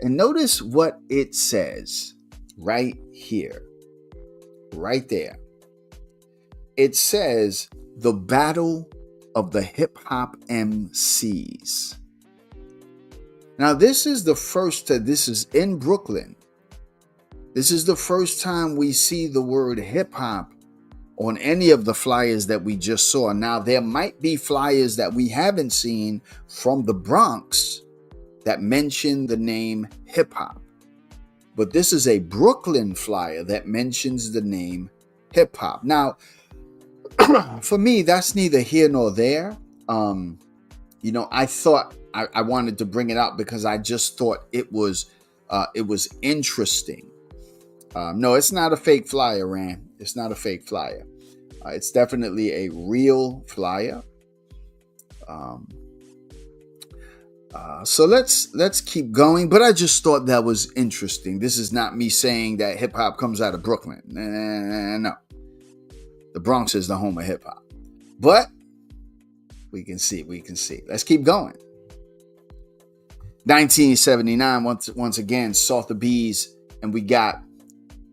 And notice what it says right here. Right there. It says the Battle of the Hip Hop MCs. Now this is the first, this is in Brooklyn. This is the first time we see the word hip hop on any of the flyers that we just saw. Now there might be flyers that we haven't seen from the Bronx that mention the name hip hop. But this is a Brooklyn flyer that mentions the name hip hop. Now, for me, that's neither here nor there. I thought I wanted to bring it out because I just thought it was interesting. No, it's not a fake flyer, Rand. It's not a fake flyer. It's definitely a real flyer. So let's keep going. But I just thought that was interesting. This is not me saying that hip hop comes out of Brooklyn. No. The Bronx is the home of hip hop. But we can see. Let's keep going. 1979, once again, Sotheby's, and we got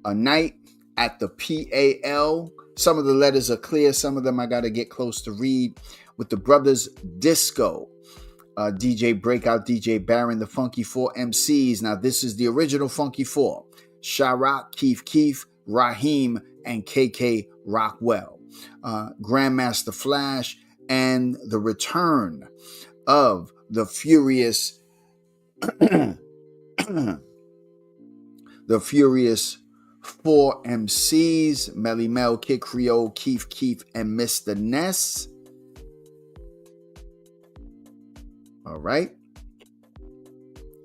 a night at the PAL. Some of the letters are clear. Some of them I got to get close to read. With the Brothers Disco. DJ Breakout, DJ Baron, the Funky Four MCs. Now, this is the original Funky Four. Shyrock, Keef Keef, Raheem, and KK Rockwell. Grandmaster Flash, and the return of the Furious the Furious Four MCs, Melly Mel, Kid Creole, Keef Keef, and Mr. Ness. All right.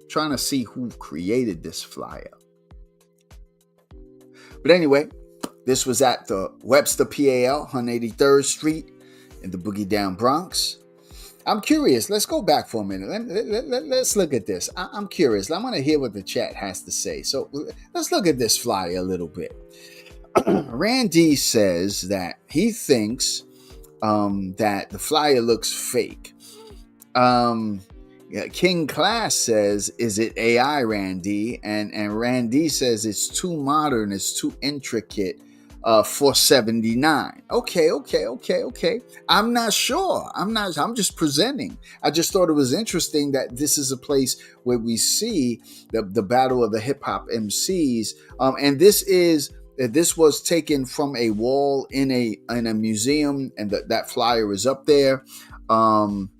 Trying to see who created this flyer. But anyway, this was at the Webster PAL, 183rd Street in the Boogie Down Bronx. I'm curious. Let's go back for a minute. Let's look at this. I'm curious. I want to hear what the chat has to say. So let's look at this flyer a little bit. Randy says that he thinks that the flyer looks fake. King Class says, is it AI, Randy? And Randy says it's too modern, it's too intricate for 79. Okay. I'm not sure. I'm just presenting. I just thought it was interesting that this is a place where we see the battle of the hip hop MCs. And this was taken from a wall in a museum, and that flyer is up there. I'm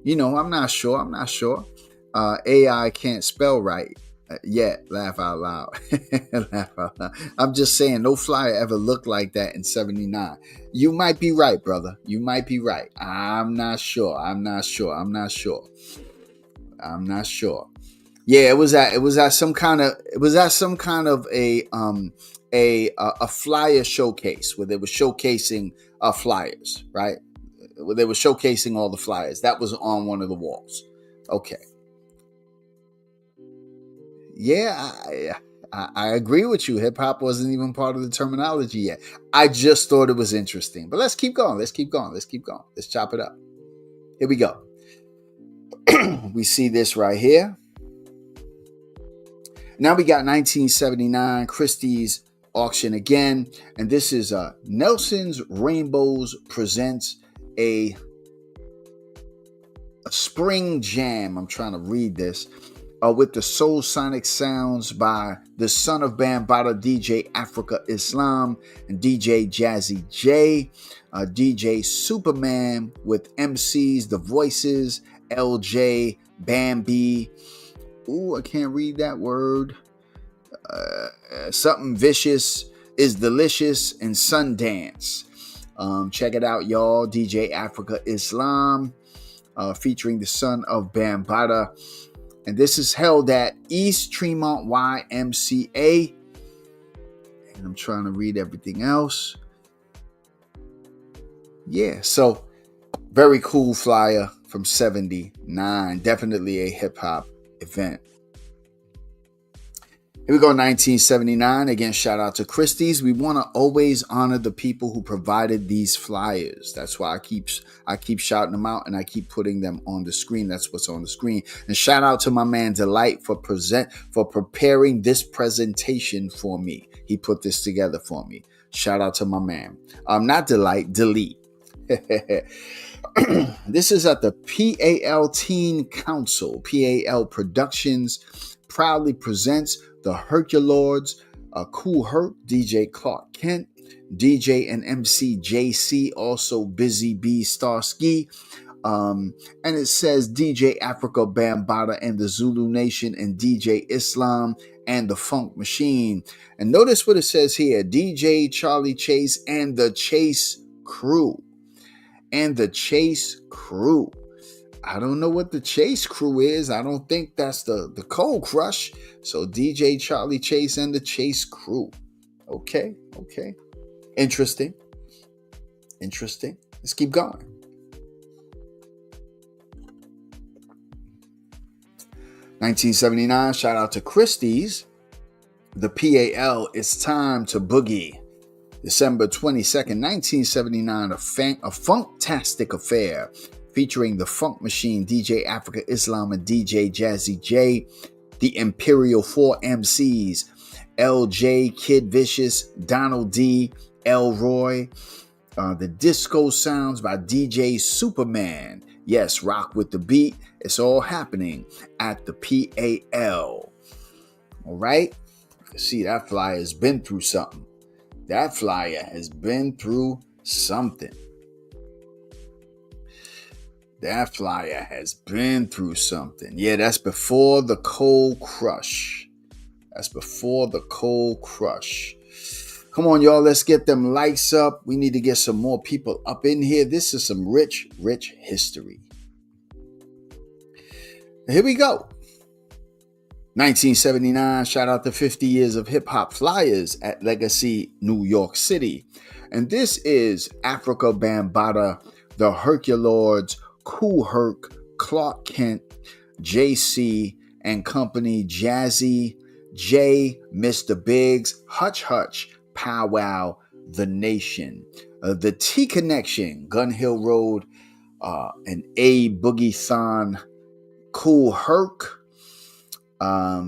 not sure. AI can't spell right. Yeah, laugh out loud. Laugh out loud. I'm just saying, no flyer ever looked like that in 79. You might be right, brother. You might be right. I'm not sure. Yeah, it was at some kind of a flyer showcase where they were showcasing flyers, right? Where they were showcasing all the flyers. That was on one of the walls. Okay. Yeah, I agree with you. Hip hop wasn't even part of the terminology yet. I just thought it was interesting. But let's keep going. Let's chop it up. Here we go. We see this right here. Now we got 1979 Christie's auction again. And this is Nelson's Rainbows presents a spring jam. I'm trying to read this. With the soul sonic sounds by the son of Bambaataa, DJ Africa Islam, and DJ Jazzy J, DJ Superman with MCs, The Voices, LJ, Bambi. Ooh, I can't read that word. Something Vicious is Delicious, and Sundance. Check it out, y'all. DJ Africa Islam, featuring the son of Bambaataa. And this is held at East Tremont YMCA. And I'm trying to read everything else. Yeah, so very cool flyer from 79. Definitely a hip hop event. Here we go, 1979. Again, shout out to Christie's. We want to always honor the people who provided these flyers. That's why I keep shouting them out and I keep putting them on the screen. That's what's on the screen. And shout out to my man Delight for preparing this presentation for me. He put this together for me. Shout out to my man. Not Delight, Delete. This is at the PAL Teen Council. PAL Productions proudly presents the Herculords, Cool Herc, DJ Clark Kent, DJ and MC JC, also Busy B Starsky. And it says DJ Africa Bambaataa and the Zulu Nation, and DJ Islam and the Funk Machine. And notice what it says here: DJ Charlie Chase and the Chase Crew. I don't know what the Chase Crew is. I don't think that's the Cold Crush. So DJ Charlie Chase and the Chase Crew. Okay. Interesting. Let's keep going. $1979, shout out to Christie's. The PAL, It's Time to Boogie. December 22nd, 1979, a funktastic affair featuring the Funk Machine, DJ Africa Islam, and DJ Jazzy J, the Imperial 4 MCs, LJ, Kid Vicious, Donald D, Elroy, the Disco Sounds by DJ Superman. Yes, rock with the beat. It's all happening at the PAL. All right? See, that flyer has been through something. Yeah, that's before the Cold Crush. Come on, y'all. Let's get them likes up. We need to get some more people up in here. This is some rich history. Here we go. 1979, shout out to 50 years of hip hop flyers at Legacy, New York City. And this is Africa Bambaataa, the Herculords, Cool Herc, Clark Kent, JC and Company, Jazzy, J, Mr. Biggs, Hutch Hutch, Powwow, The Nation, the T Connection, Gun Hill Road, and A Boogie Thon, Cool Herc.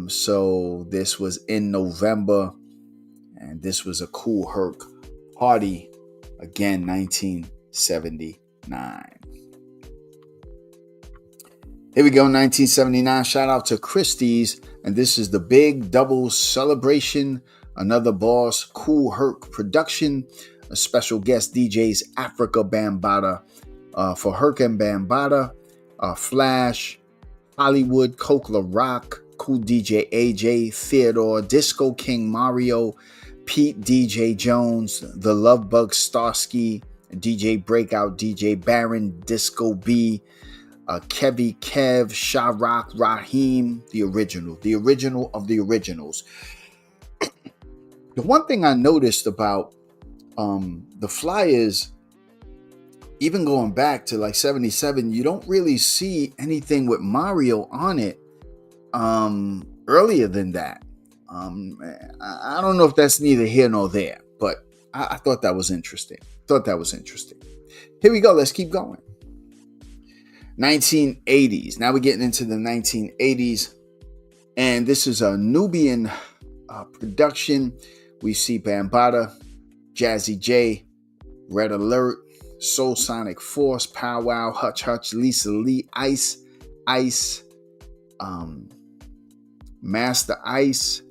So this was in November, and this was a Cool Herc party, again, 1979. Here we go, 1979, shout out to Christie's, and this is the Big Double Celebration, another boss, Cool Herc production, a special guest DJs Africa Bambaataa, for Herc and Bambaataa, Flash, Hollywood, Kokla Rock, Cool DJ AJ, Theodore, Disco King Mario, Pete DJ Jones, The Love Bug Starsky, DJ Breakout, DJ Baron, Disco B, Kevy Kev, Shahrak Raheem, the original of the originals. The one thing I noticed about the flyers, even going back to like 77, you don't really see anything with Mario on it earlier than that. I don't know if that's neither here nor there, but I thought that was interesting. Here we go. Let's keep going. 1980s. Now we're getting into the 1980s. And this is a Nubian production. We see Bambaataa, Jazzy J, Red Alert, Soul Sonic Force, Powwow, Hutch Hutch, Lisa Lee, Ice, Master Ice,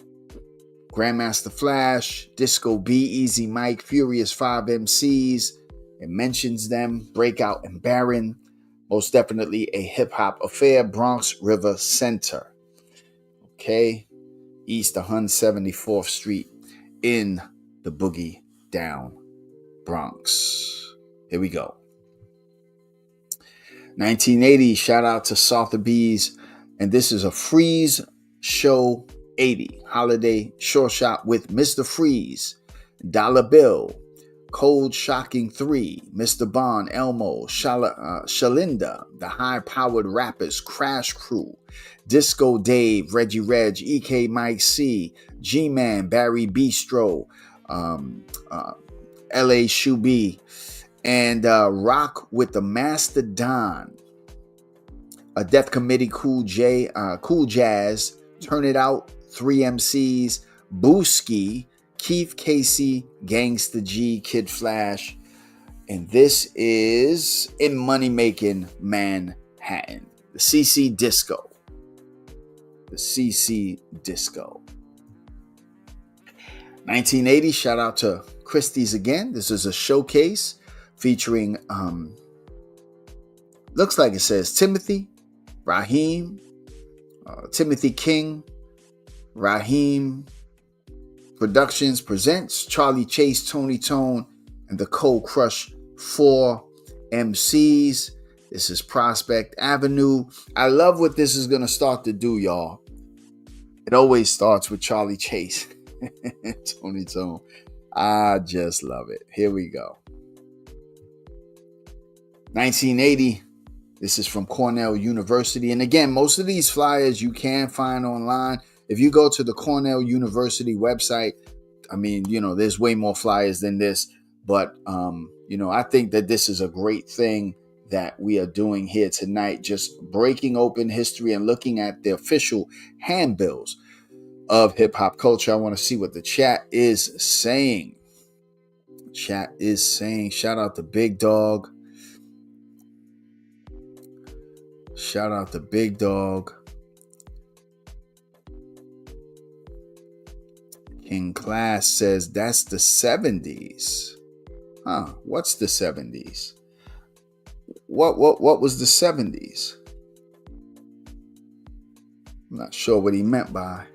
Grandmaster Flash, Disco B, Easy Mike, Furious 5 MCs. It mentions them, Breakout and Baron. Most definitely a hip-hop affair, Bronx River Center. Okay, East 174th Street in the Boogie Down Bronx. Here we go. 1980, shout out to Sotheby's. And this is a Freeze Show 80 holiday short shot with Mr. Freeze, Dollar Bill, Cold Shocking 3, Mr. Bond, Elmo, Shalinda, the high-powered rappers, Crash Crew, Disco Dave, Reggie Reg, EK Mike C, G-Man, Barry Bistro, LA Shubi, and Rock with the Master Don, a Death Committee, Cool Jazz, Turn It Out, 3 MCs, Booski, Keith Casey, Gangsta G, Kid Flash, and this is in Money Making Manhattan, the CC Disco. 1980, shout out to Christie's again. This is a showcase featuring, looks like it says Timothy, Raheem, Timothy King, Raheem Productions presents Charlie Chase, Tony Tone, and the Cold Crush 4 MCs. This is Prospect Avenue. I love what this is going to start to do, y'all. It always starts with Charlie Chase, Tony Tone. I just love it. Here we go. 1980. This is from Cornell University. And again, most of these flyers you can find online. If you go to the Cornell University website, I mean, there's way more flyers than this. But, I think that this is a great thing that we are doing here tonight. Just breaking open history and looking at the official handbills of hip hop culture. I want to see what the chat is saying. Shout out to Big Dog. King Class says that's the 70s. Huh, what's the 70s? What was the 70s? I'm not sure what he meant by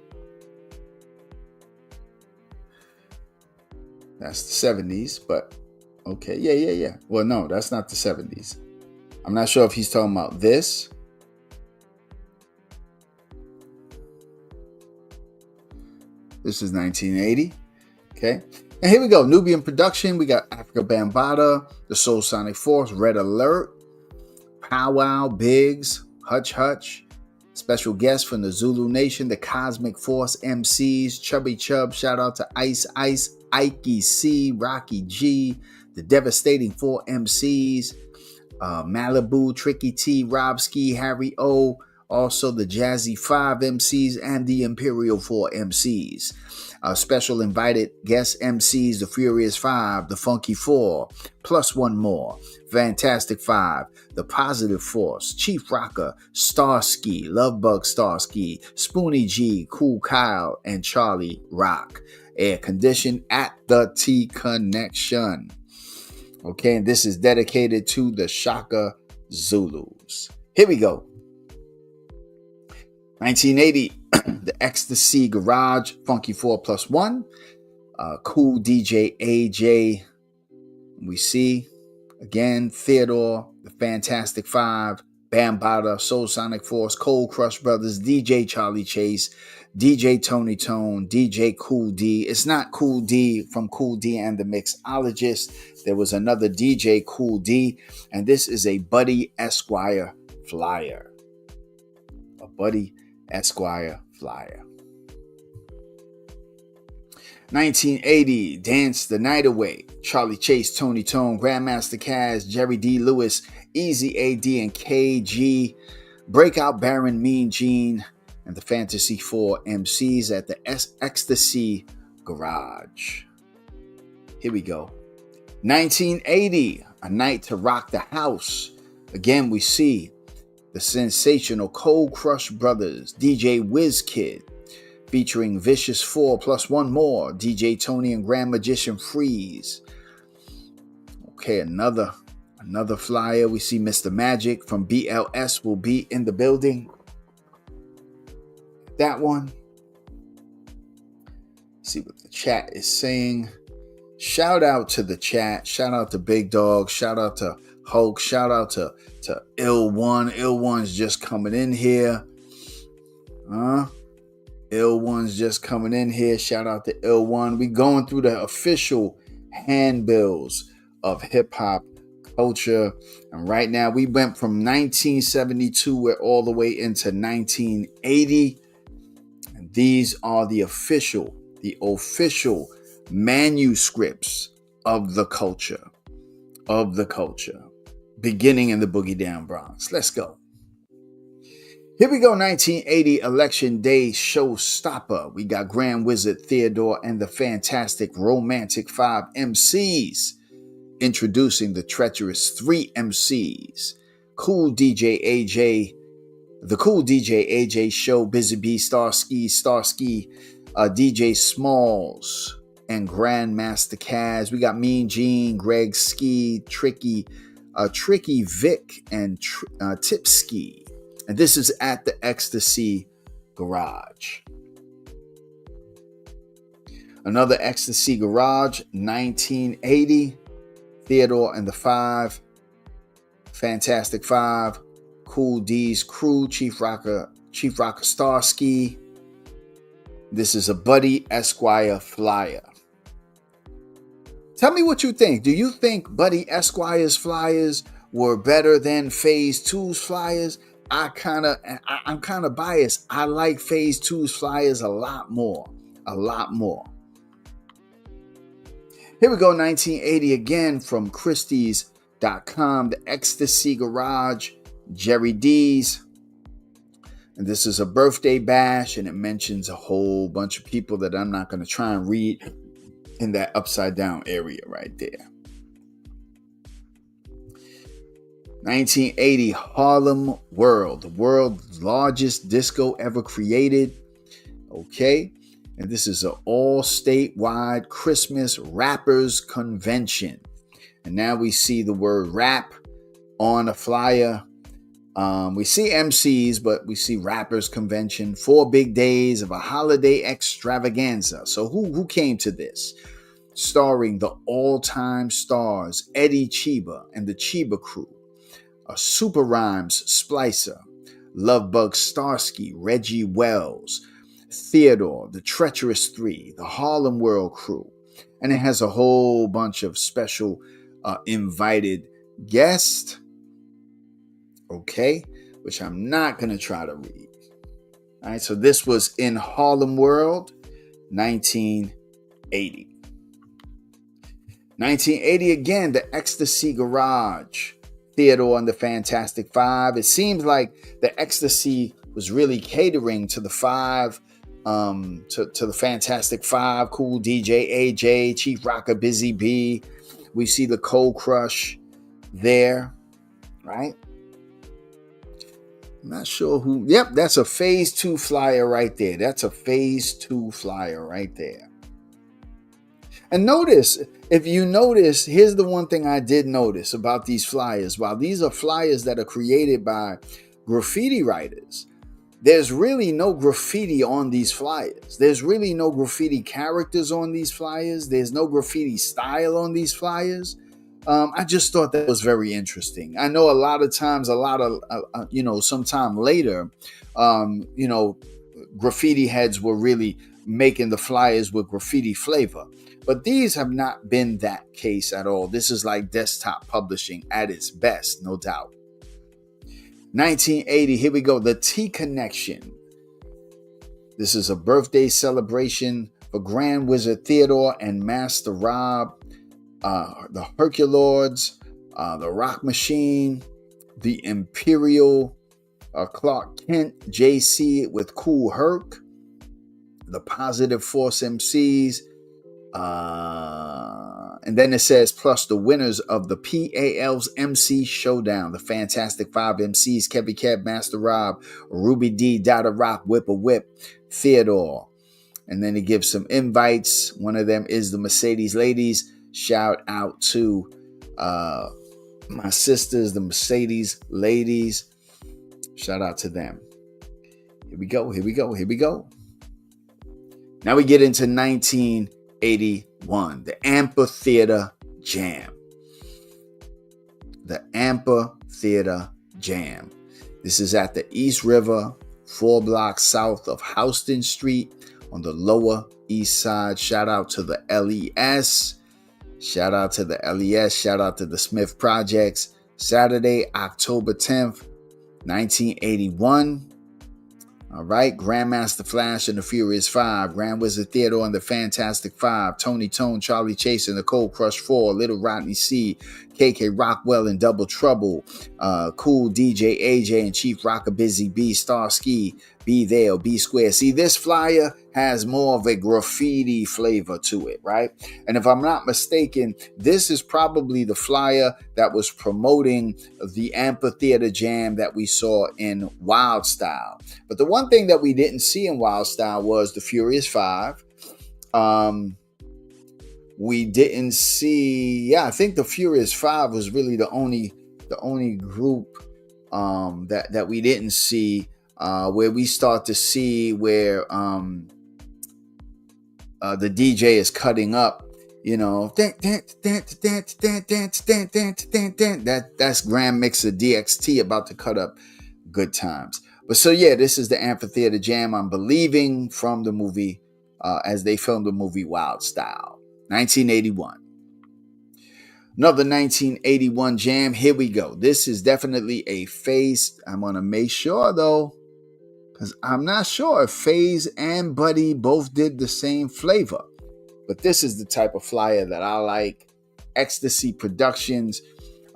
that's the 70s, but okay, yeah. Well, no, that's not the 70s. I'm not sure if he's talking about this. This is 1980. Okay. And here we go. Nubian production. We got Africa Bambaataa, the Soul Sonic Force, Red Alert, Powwow, Biggs, Hutch Hutch. Special guests from the Zulu Nation, the Cosmic Force MCs, Chubby Chub. Shout out to Ice, Ikey C, Rocky G, the Devastating 4 MCs, Malibu, Tricky T, Rob Ski, Harry O, also the Jazzy 5 MCs and the Imperial 4 MCs. Special invited guest MCs, the Furious 5, the Funky 4, plus one more, Fantastic 5, the Positive Force, Chief Rocker, Starsky, Lovebug Starsky, Spoonie G, Cool Kyle, and Charlie Rock. Air conditioned at the T Connection. Okay, and this is dedicated to the Shaka Zulus. Here we go. 1980. the Ecstasy Garage, Funky 4+1, Cool DJ AJ. We see, again, Theodore, the Fantastic Five, Bambaataa, Soul Sonic Force, Cold Crush Brothers, DJ Charlie Chase, DJ Tony Tone, DJ Cool D. It's not Cool D from Cool D and the Mixologist. There was another DJ Cool D, and this is a Buddy Esquire flyer. A Buddy Esquire flyer. 1980, Dance the Night Away, Charlie Chase, Tony Tone, Grandmaster Caz, Jerry D. Lewis, Easy AD and KG, Breakout Baron, Mean Gene, and the Fantasy 4 MCs at the Ecstasy Garage. Here we go. 1980, A Night to Rock the House. Again, we see the sensational Cold Crush Brothers, DJ WizKid, featuring Vicious 4 plus one more, DJ Tony and Grand Magician Freeze. Okay, another flyer. We see Mr. Magic from BLS will be in the building. That one. See what the chat is saying. Shout out to the chat. Shout out to Big Dog. Shout out to Hulk. Shout out to Ill One. Ill One's just coming in here. Ill One's just coming in here. Shout out to Ill One. We going through the official handbills of hip hop culture. And right now we went from 1972 all the way into 1980. And these are the official manuscripts of the culture, beginning in the Boogie Down Bronx. Let's go. Here we go, 1980 Election Day Showstopper. We got Grand Wizard Theodore and the Fantastic Romantic 5 MCs introducing the treacherous 3 MCs. Cool DJ AJ, the Cool DJ AJ Show, Busy Bee, Starsky, DJ Smalls, and Grandmaster Caz. We got Mean Gene, Greg Ski, Tricky Vic, and Tipski. And this is at the Ecstasy Garage. Another Ecstasy Garage, 1980. Theodore and the 5. Fantastic 5. Cool D's Crew, Chief Rocker Starsky. This is a Buddy Esquire flyer. Tell me what you think. Do you think Buddy Esquire's flyers were better than Phase 2's flyers? I'm kind of biased. I like Phase 2's flyers a lot more. Here we go, 1980 again from Christie's.com, the Ecstasy Garage, Jerry D's. And this is a birthday bash, and it mentions a whole bunch of people that I'm not going to try and read in that upside down area right there. 1980 Harlem World, the world's largest disco ever created. Okay. And this is an all statewide Christmas rappers convention. And now we see the word rap on a flyer. We see MCs, but we see rappers convention. 4 big days of a holiday extravaganza. So who came to this? Starring the all-time stars Eddie Chiba and the Chiba Crew. A Super Rhymes Splicer, Lovebug Starsky, Reggie Wells, Theodore, the Treacherous 3, the Harlem World Crew. And it has a whole bunch of special invited guests, okay, which I'm not going to try to read. All right, so this was in Harlem World, 1980. 1980 again, the Ecstasy Garage. Theodore and the Fantastic 5. It seems like the Ecstasy was really catering to the 5, to the Fantastic 5, Cool DJ AJ, Chief Rocker Busy Bee. We see the Cold Crush there, right? I'm not sure who. Yep, that's a Phase 2 flyer right there. That's a Phase 2 flyer right there. And notice, if you notice, here's the one thing I did notice about these flyers. While these are flyers that are created by graffiti writers, there's really no graffiti on these flyers. There's really no graffiti characters on these flyers. There's no graffiti style on these flyers. I just thought that was very interesting. I know a lot of times, sometime later, graffiti heads were really making the flyers with graffiti flavor. But these have not been that case at all. This is like desktop publishing at its best, no doubt. 1980, here we go. The T Connection. This is a birthday celebration for Grand Wizard Theodore and Master Rob, the Herculords, the Rock Machine, the Imperial, Clark Kent, JC with Cool Herc, the Positive Force MCs, and then it says, plus the winners of the PAL's MC Showdown, the Fantastic Five MCs, Kevy Kev, Master Rob, Ruby D, Dada Rock, Whip a Whip, Theodore. And then he gives some invites. One of them is the Mercedes Ladies. Shout out to my sisters, the Mercedes Ladies. Shout out to them. Here we go. Now we get into 1981, the Amphitheater Jam. The Amphitheater Jam. This is at the East River, 4 blocks south of Houston Street on the Lower East Side. Shout out to the LES. Shout out to the Smith Projects. Saturday, October 10th, 1981. All right, Grandmaster Flash and the Furious Five, Grand Wizard Theodore and the Fantastic Five, Tony Tone, Charlie Chase and the Cold Crush 4, Little Rodney C, KK Rockwell and Double Trouble, Cool DJ AJ and Chief Rocker Busy B, Starsky, B there, B Square. See, this flyer has more of a graffiti flavor to it, right? And if I'm not mistaken, this is probably the flyer that was promoting the Amphitheater Jam that we saw in Wild Style. But the one thing that we didn't see in Wild Style was the Furious Five. We didn't see, I think the Furious Five was really the only group that we didn't see, where we start to see where the DJ is cutting up, that's Grand Mixer DXT about to cut up Good Times. But so yeah, this is the Amphitheater Jam, I'm believing, from the movie, as they filmed the movie Wild Style, 1981. Another 1981 jam. Here we go. This is definitely a Phase. I'm going to make sure, though, because I'm not sure if Phase and Buddy both did the same flavor. But this is the type of flyer that I like. Ecstasy Productions,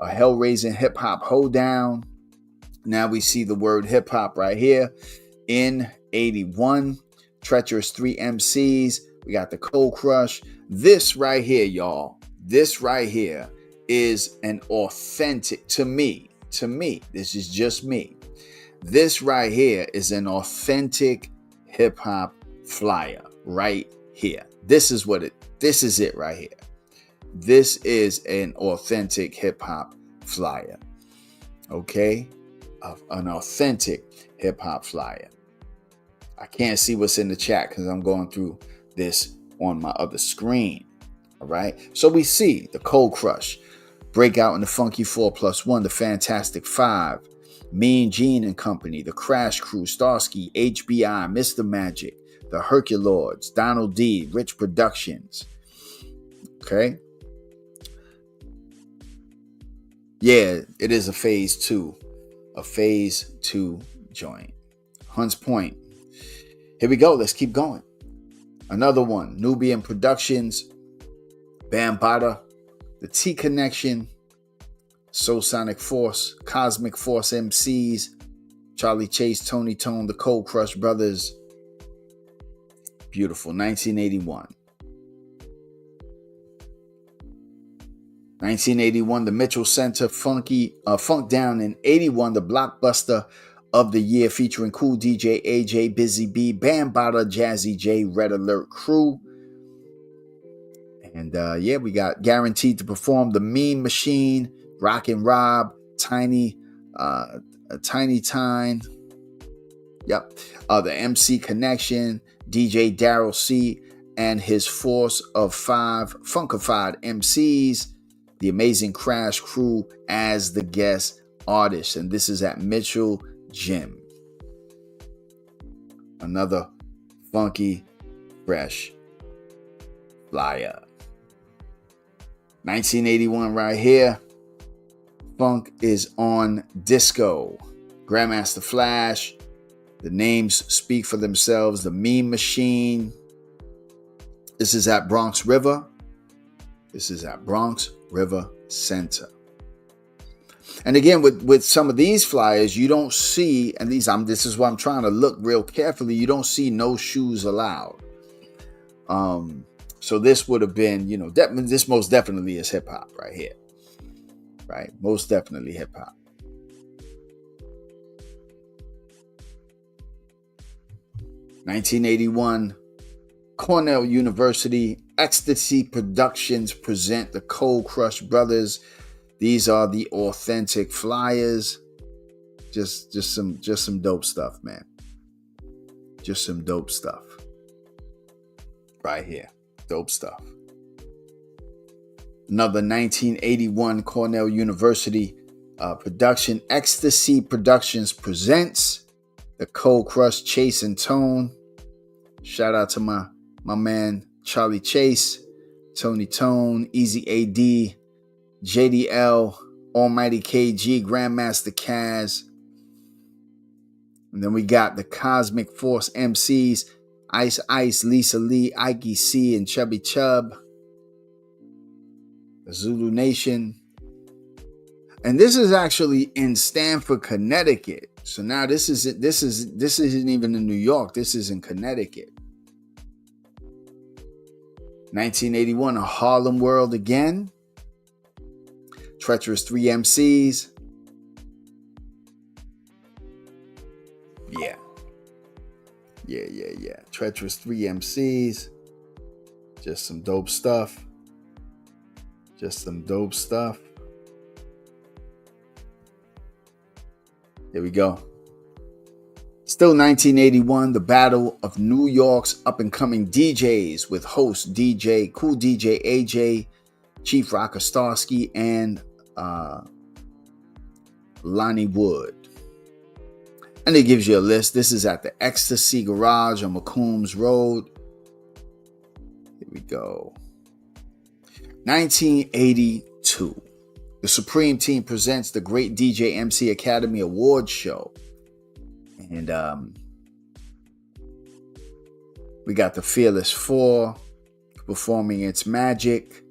a hell-raising hip-hop hoedown. Now we see the word hip-hop right here. In 81, Treacherous 3 MCs. We got the Cold Crush. This right here, y'all. This right here is an authentic, to me, this is just me. This right here is an authentic hip hop flyer right here. This is it right here. This is an authentic hip hop flyer. Okay? An authentic hip hop flyer. I can't see what's in the chat because I'm going through this on my other screen. All right. So we see the Cold Crush, Breakout in the Funky 4+1, the Fantastic Five, Mean Gene and Company, the Crash Crew, Starsky, HBI, Mr. Magic, the Herculords, Donald D, Rich Productions. Okay. Yeah, it is a Phase 2 joint. Hunts Point. Here we go. Let's keep going. Another one, Nubian Productions, Bambaataa, the T Connection, Soul Sonic Force, Cosmic Force MCs, Charlie Chase, Tony Tone, the Cold Crush Brothers. Beautiful. 1981. 1981, the Mitchell Center Funk Down. In 81, the Blockbuster of the Year featuring Cool DJ AJ, Busy B, Bambaataa, Jazzy J, Red Alert Crew. And we got Guaranteed to Perform, the Mean Machine, Rockin' Rob, Tiny Tine, Yep. The MC Connection, DJ Daryl C, and his force of 5 funkified MCs, the Amazing Crash Crew as the guest artist. And this is at Mitchell Gym. Another funky, fresh flyer. 1981 right here. Funk is on Disco. Grandmaster Flash. The names speak for themselves. The Meme Machine. This is at Bronx River. This is at Bronx River Center. And again, with some of these flyers, you don't see, and this is why I'm trying to look real carefully, you don't see no shoes allowed. So this would have been, this most definitely is hip hop right here. Right? Most definitely hip hop. (1981) Cornell University Ecstasy Productions present the Cold Crush Brothers. These are the authentic flyers. Just some dope stuff, man. Just some dope stuff. Right here. Dope stuff. Another 1981 Cornell University production. Ecstasy Productions presents the Cold Crush Chase and Tone. Shout out to my man Charlie Chase, Tony Tone, Easy AD, JDL, Almighty KG, Grandmaster Kaz. And then we got the Cosmic Force MCs, Ice Ice, Lisa Lee, Ike C, and Chubby Chub. The Zulu Nation. And this is actually in Stamford, Connecticut. So now this isn't even in New York. This is in Connecticut. 1981, A Harlem World Again. Treacherous 3 MCs. Yeah. Treacherous 3 MCs. Just some dope stuff. There we go. Still 1981, the Battle of New York's up-and-coming DJs with host Cool DJ AJ, Chief Rocker Starsky, and Lonnie Wood. And it gives you a list. This is at the Ecstasy Garage on McCombs Road. Here we go. 1982. The Supreme Team presents the Great DJ MC Academy Awards Show. And we got the Fearless 4 performing its magic.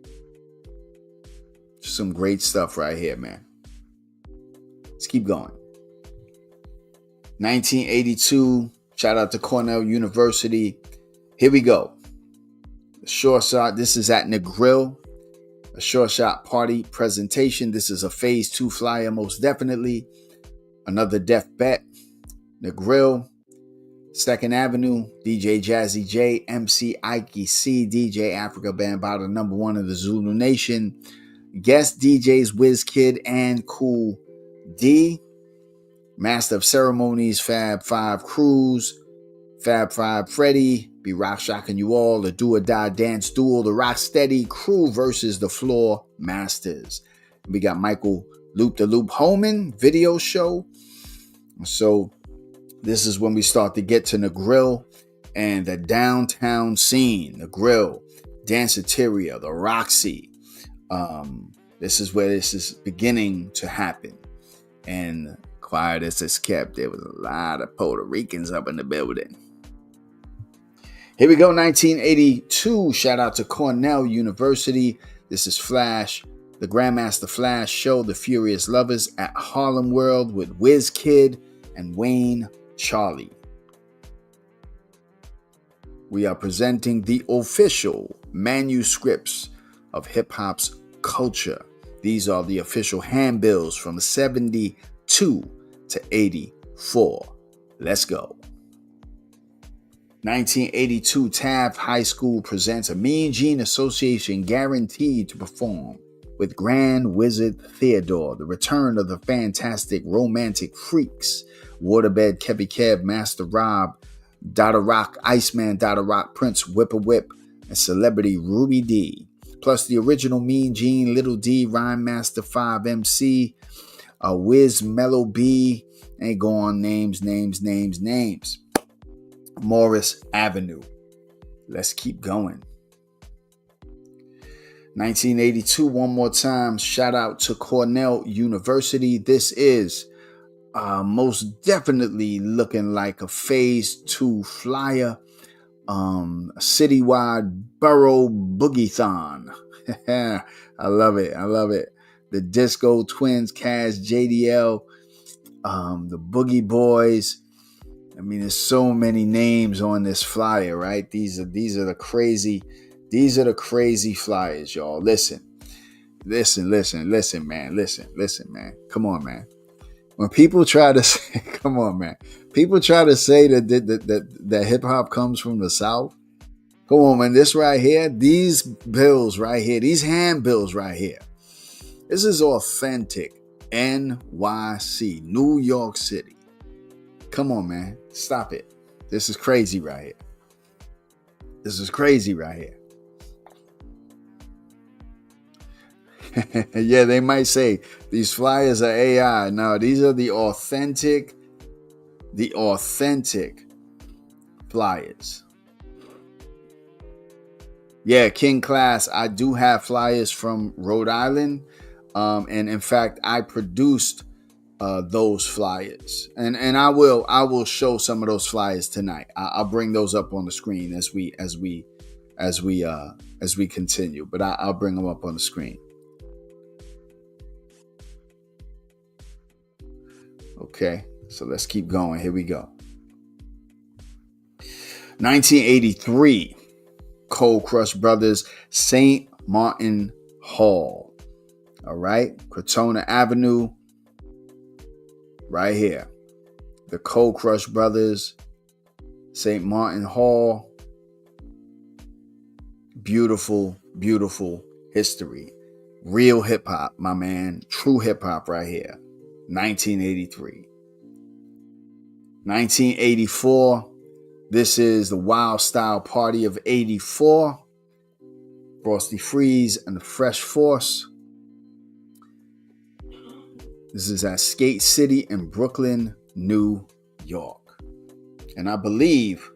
Some great stuff right here, man. Let's keep going. 1982. Shout out to Cornell University. Here we go. The Short Shot. This is at Negril. A Short Shot party presentation. This is a Phase 2 flyer, most definitely. Another Def Bet. Negril. 2nd Avenue. DJ Jazzy J. MC Ike C. DJ Africa Bambaataa, number 1 of the Zulu Nation. Guest DJs WizKid and Cool D. Master of Ceremonies, Fab 5 Cruz. Fab 5 Freddy. Be rock shocking you all. The Do or Die Dance Duel. The Rocksteady Crew versus the Floor Masters. We got Michael Loop the Loop Holman video show. So this is when we start to get to Negril and the downtown scene. Negril, Danceteria, the Roxy. This is where this is beginning to happen. And quiet as it's kept, there was a lot of Puerto Ricans up in the building. Here we go, 1982. Shout out to Cornell University. This is Flash, the Grandmaster Flash show, The Furious Lovers at Harlem World with WizKid and Wayne Charlie. We are presenting the official manuscripts of hip-hop's culture. These are the official handbills from 72 to 84. Let's go. 1982, Taft High School presents a Mean Gene Association guaranteed to perform with Grand Wizard Theodore, the return of the fantastic romantic freaks, Waterbed Kebby Keb, Master Rob, Dada Rock, Iceman Dada Rock, Prince Whipper Whip, and celebrity Ruby D. Plus the original Mean Gene, Little D, Rhyme Master 5 MC, Wiz Mellow B, ain't go on names. Morris Avenue. Let's keep going. 1982, one more time. Shout out to Cornell University. This is most definitely looking like a Phase 2 flyer. A citywide borough boogie-thon. I love it. The Disco Twins, Kaz, JDL, the Boogie Boys. I mean, there's so many names on this flyer, right? These are the crazy flyers, y'all. Listen, man. Come on, man. When people try to say, come on, man. People try to say that hip hop comes from the South. Come on, man. This right here, these bills right here, these handbills right here. This is authentic NYC, New York City. Come on, man. Stop it. This is crazy right here. Yeah, they might say these flyers are AI. No, these are the authentic flyers. Yeah, King Class, I do have flyers from Rhode Island. And in fact, I produced those flyers, and I will show some of those flyers tonight. I'll bring those up on the screen as we continue, but I'll bring them up on the screen. Okay, so let's keep going. Here we go. 1983, Cold Crush Brothers, St. Martin Hall. All right, Crotona Avenue. Right here, the Cold Crush Brothers, St. Martin Hall. Beautiful, beautiful history. Real hip hop, my man. True hip hop right here. 1983. 1984. This is the Wild Style Party of 84. Frosty Freeze and the Fresh Force. This is at Skate City in Brooklyn, New York. And I believe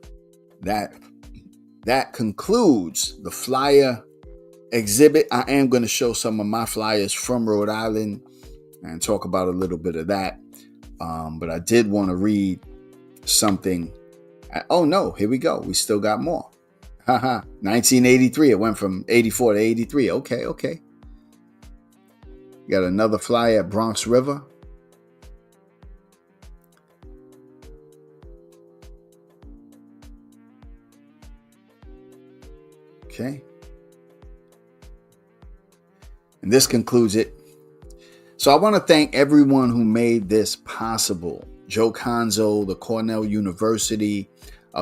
that concludes the flyer exhibit. I am going to show some of my flyers from Rhode Island and talk about a little bit of that. But I did want to read something. Oh, no, here we go. We still got more. 1983. It went from 84 to 83. Okay. Got another flyer at Bronx River. Okay. And this concludes it. So I want to thank everyone who made this possible. Joe Conzo, the Cornell University,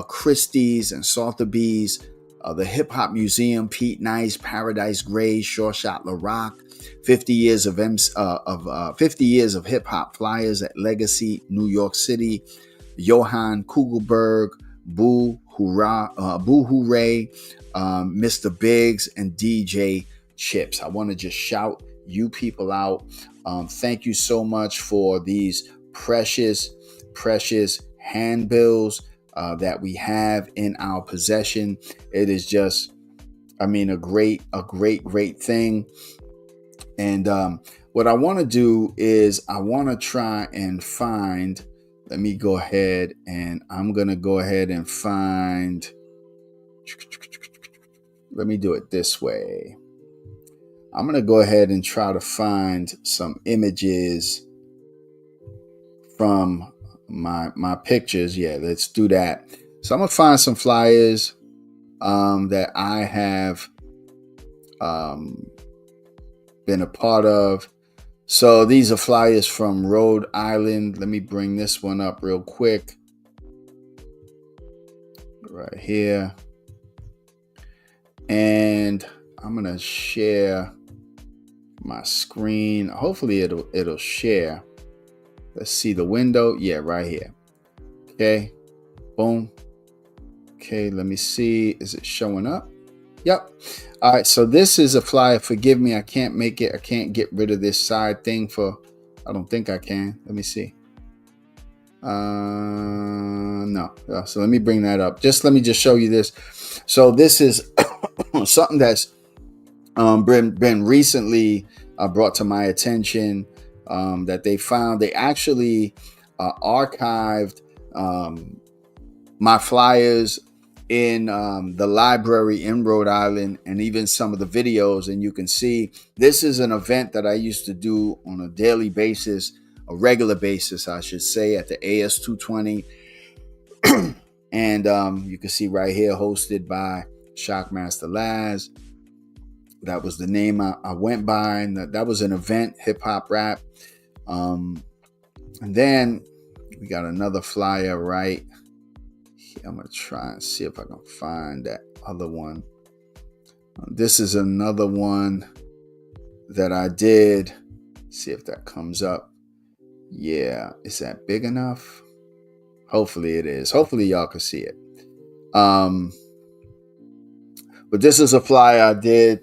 Christie's and Sotheby's, the Hip Hop Museum, Pete Nice, Paradise Gray, Sure Shot LaRock, 50 years of 50 years of hip hop flyers at Legacy, New York City, Johann Kugelberg, Boo Hooray, Mr. Biggs, and DJ Chips. I want to just shout you people out. Thank you so much for these precious handbills that we have in our possession. It is just, a great thing. And what I want to do is I want to try and find, let me go ahead and I'm going to go ahead and find, let me do it this way. I'm going to go ahead and try to find some images from my pictures. Yeah, let's do that. So I'm going to find some flyers that I have been a part of. So these are flyers from Rhode Island. Let me bring this one up real quick. Right here. And I'm going to share my screen. Hopefully it'll share. Let's see the window. Yeah, right here. Okay. Boom. Okay, let me see. Is it showing up? Yep. All right, so this is a flyer. Forgive me, I can't make it. I can't get rid of this side thing I don't think I can. Let me see. No. So let me bring that up. Let me show you this. So this is something that's been recently brought to my attention, that they found. They actually archived my flyers in the library in Rhode Island, and even some of the videos. And you can see this is an event that I used to do on a daily basis, a regular basis, I should say, at the AS 220. And you can see right here, hosted by Shockmaster Laz. That was the name I went by, and that was an event, hip hop rap. And then we got another flyer right. I'm going to try and see if I can find that other one. This is another one that I did. See if that comes up. Yeah. Is that big enough? Hopefully it is. Hopefully y'all can see it. But this is a flyer I did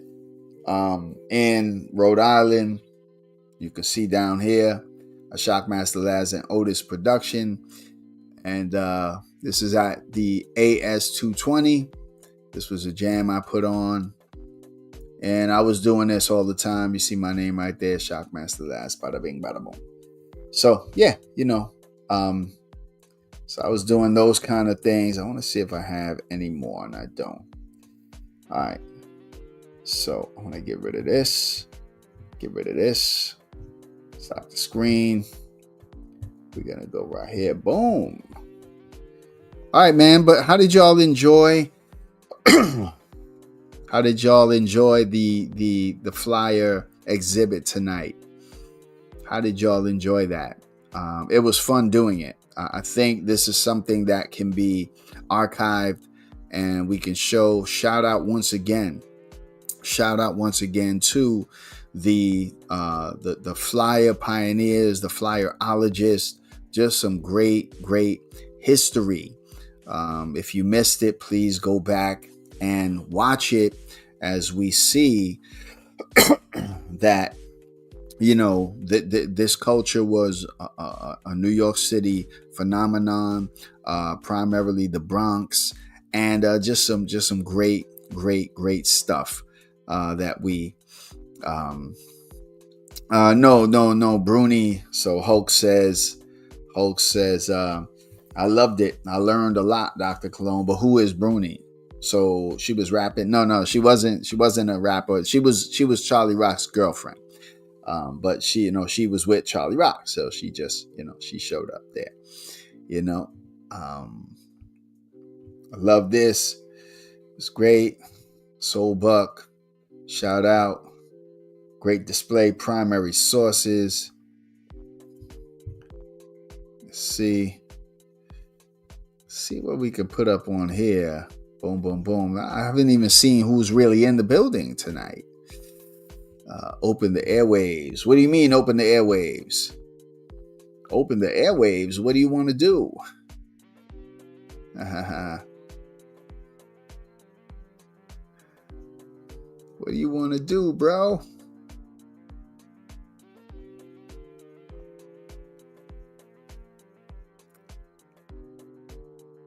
in Rhode Island. You can see down here, a Shockmaster Laz and Otis production. And this is at the AS 220. This was a jam I put on. And I was doing this all the time. You see my name right there, Shockmaster Laz, bada bing, bada boom. So, yeah, so I was doing those kind of things. I want to see if I have any more, and I don't. All right. So I'm going to get rid of this. Get rid of this. Stop the screen. We're going to go right here. Boom. All right, man. But how did y'all enjoy? How did y'all enjoy the flyer exhibit tonight? How did y'all enjoy that? It was fun doing it. I think this is something that can be archived, and we can shout out once again to the flyer pioneers, the flyerologists. Just some great history. If you missed it, please go back and watch it, as we see that, this culture was a New York City phenomenon, primarily the Bronx, and just some great stuff that we no Bruni. So Hulk says I loved it. I learned a lot, Dr. Cologne. But who is Bruni? So she was rapping. No, she wasn't a rapper. She was Charlie Rock's girlfriend. But she was with Charlie Rock. So she just, she showed up there, I love this. It's great. Soul Buck. Shout out. Great display. Primary sources. Let's see what we can put up on here. Boom, boom, boom. I haven't even seen who's really in the building tonight. Open the airwaves. What do you mean open the airwaves? Open the airwaves? What do you want to do? What do you want to do, bro?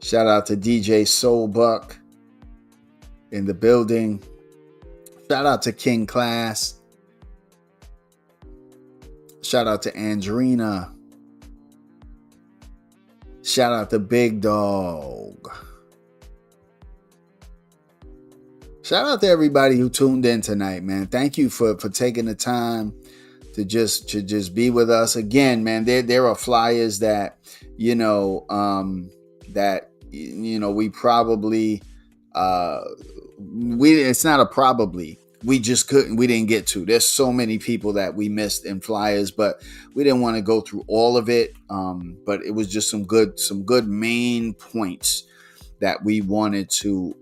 Shout out to DJ Soul Buck in the building. Shout out to King Class. Shout out to Andrina. Shout out to Big Dog. Shout out to everybody who tuned in tonight, man. Thank you for taking the time to just be with us again, man. There are flyers that we probably it's not a probably. We didn't get to. There's so many people that we missed in flyers, but we didn't want to go through all of it. But it was just some good main points that we wanted to,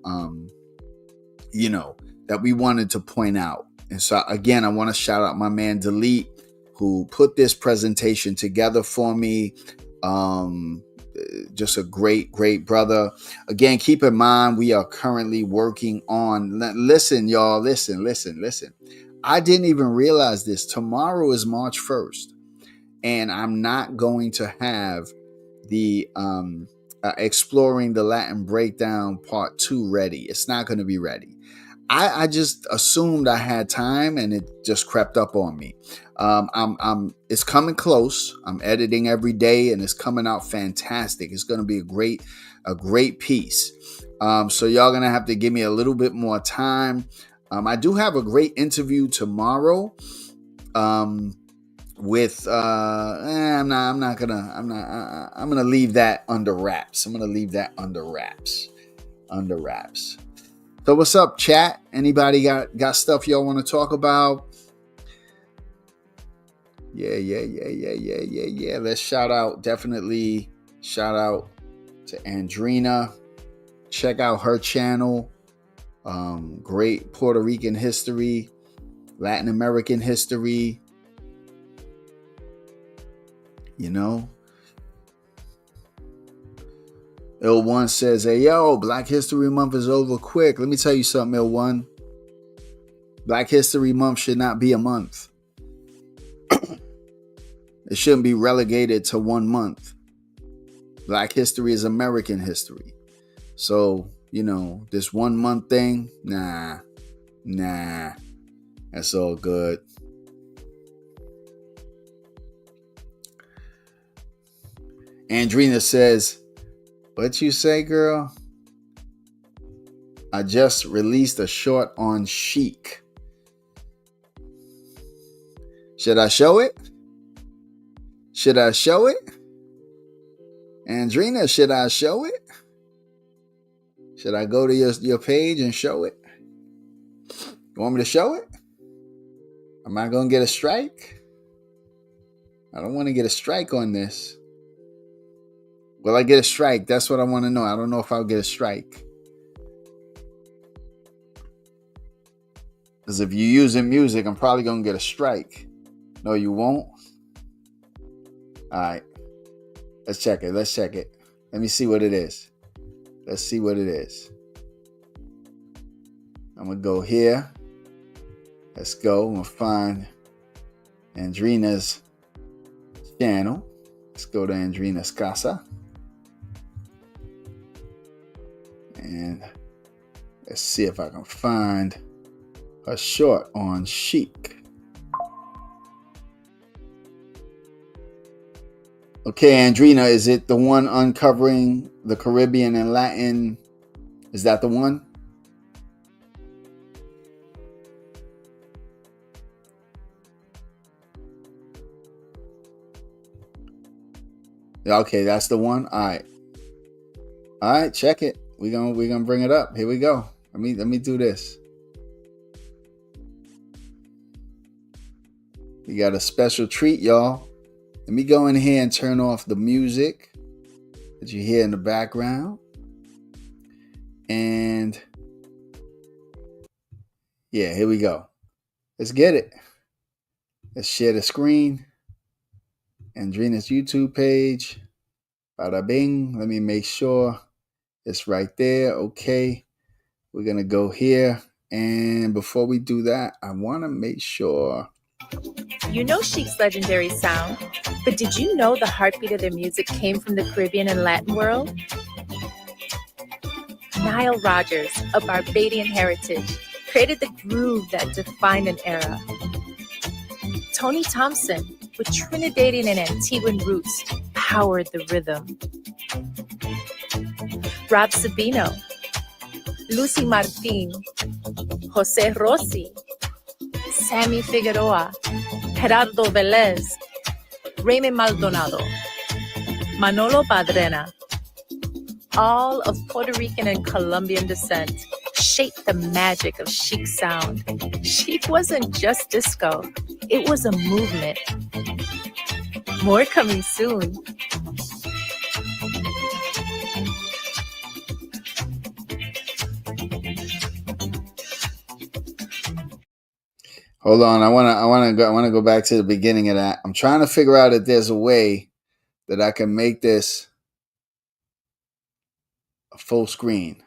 that we wanted to point out. And so again, I want to shout out my man Delete, who put this presentation together for me. Just a great brother. Again, keep in mind, we are currently working on, listen, y'all, listen. I didn't even realize this. Tomorrow is March 1st, and I'm not going to have the Exploring the Latin Breakdown Part 2 ready. It's not going to be ready. I just assumed I had time, and it just crept up on me. It's coming close. I'm editing every day, and it's coming out fantastic. It's going to be a great piece. So y'all gonna have to give me a little bit more time. I do have a great interview tomorrow. With I'm gonna leave that under wraps. Under wraps. So what's up, chat? Anybody got stuff y'all want to talk about? Yeah. Let's definitely shout out to Andrina. Check out her channel. Great Puerto Rican history, Latin American history. L1 says, hey, yo, Black History Month is over quick. Let me tell you something, L1. Black History Month should not be a month. It shouldn't be relegated to 1 month. Black history is American history. So, this 1 month thing, nah. That's all good. Andrina says, what you say, girl? I just released a short on chic. Should I show it? Andrina, should I show it? Should I go to your page and show it? You want me to show it? Am I going to get a strike? I don't want to get a strike on this. Will I get a strike? That's what I want to know. I don't know if I'll get a strike. Because if you're using music, I'm probably going to get a strike. No, you won't? All right. Let's check it. Let me see what it is. Let's see what it is. I'm going to go here. Let's go. I'm going to find Andrina's channel. Let's go to Andrina's Casa. And let's see if I can find a short on chic. Okay, Andrina, is it the one uncovering the Caribbean and Latin? Is that the one? Okay, that's the one. All right, check it. We're gonna bring it up. Here we go. Let me do this. We got a special treat, y'all. Let me go in here and turn off the music that you hear in the background. And yeah, here we go. Let's get it. Let's share the screen. Andrina's YouTube page. Bada bing. Let me make sure it's right there. Okay. We're going to go here. And before we do that, I want to make sure. You know Chic's legendary sound, but did you know the heartbeat of their music came from the Caribbean and Latin world? Nile Rodgers, of Barbadian heritage, created the groove that defined an era. Tony Thompson, with Trinidadian and Antiguan roots, powered the rhythm. Rob Sabino, Lucy Martin, Jose Rossi, Sammy Figueroa, Gerardo Velez, Raymond Maldonado, Manolo Padrena, all of Puerto Rican and Colombian descent, shaped the magic of chic sound. Chic wasn't just disco, it was a movement. More coming soon. Hold on. I wanna go back to the beginning of that. I'm trying to figure out if there's a way that I can make this a full screen.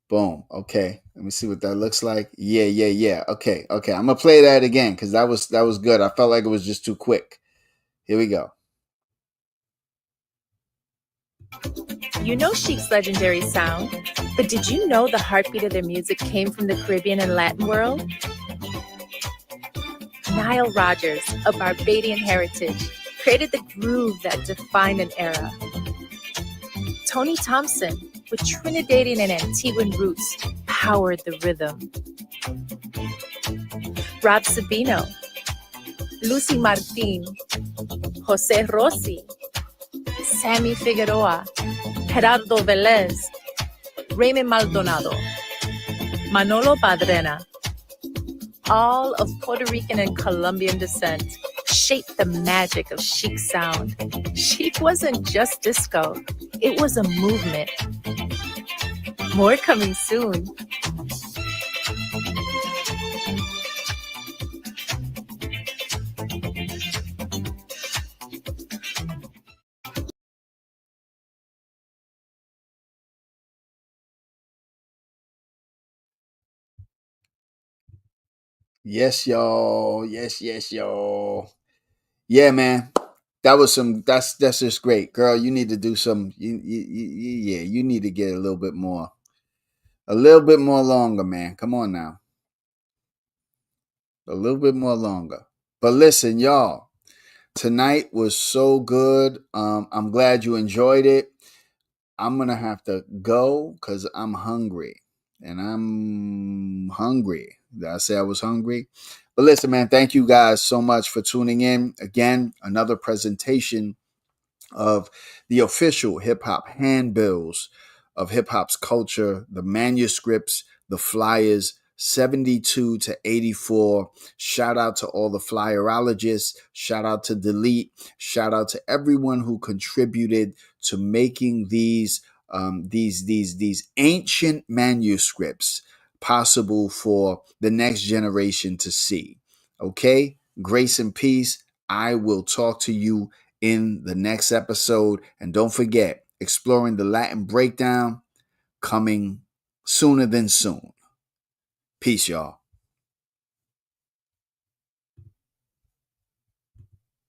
Boom. Okay. Let me see what that looks like. Yeah. Okay. I'm gonna play that again because that was good. I felt like it was just too quick. Here we go. You know Chic's legendary sound, but did you know the heartbeat of their music came from the Caribbean and Latin world? Nile Rodgers, of Barbadian heritage, created the groove that defined an era. Tony Thompson, with Trinidadian and Antiguan roots, powered the rhythm. Rob Sabino, Lucy Martin, Jose Rossi, Sammy Figueroa, Gerardo Velez, Raymond Maldonado, Manolo Padrena, all of Puerto Rican and Colombian descent, shaped the magic of chic sound. Chic wasn't just disco, it was a movement. More coming soon. Yes, y'all. Yes, y'all. Yeah, man. That's just great. Girl, you need to do some yeah, you need to get a little bit more. A little bit more longer, man. Come on now. A little bit more longer. But listen, y'all. Tonight was so good. I'm glad you enjoyed it. I'm gonna have to go because I'm hungry. And I'm hungry. Did I say I was hungry? But listen, man, thank you guys so much for tuning in. Again, another presentation of the official hip hop handbills of hip hop's culture, the manuscripts, the flyers, 72 to 84. Shout out to all the flyerologists. Shout out to Delete. Shout out to everyone who contributed to making these ancient manuscripts possible for the next generation to see. Okay? Grace and peace. I will talk to you in the next episode. And don't forget, exploring the Latin breakdown coming sooner than soon. Peace, y'all.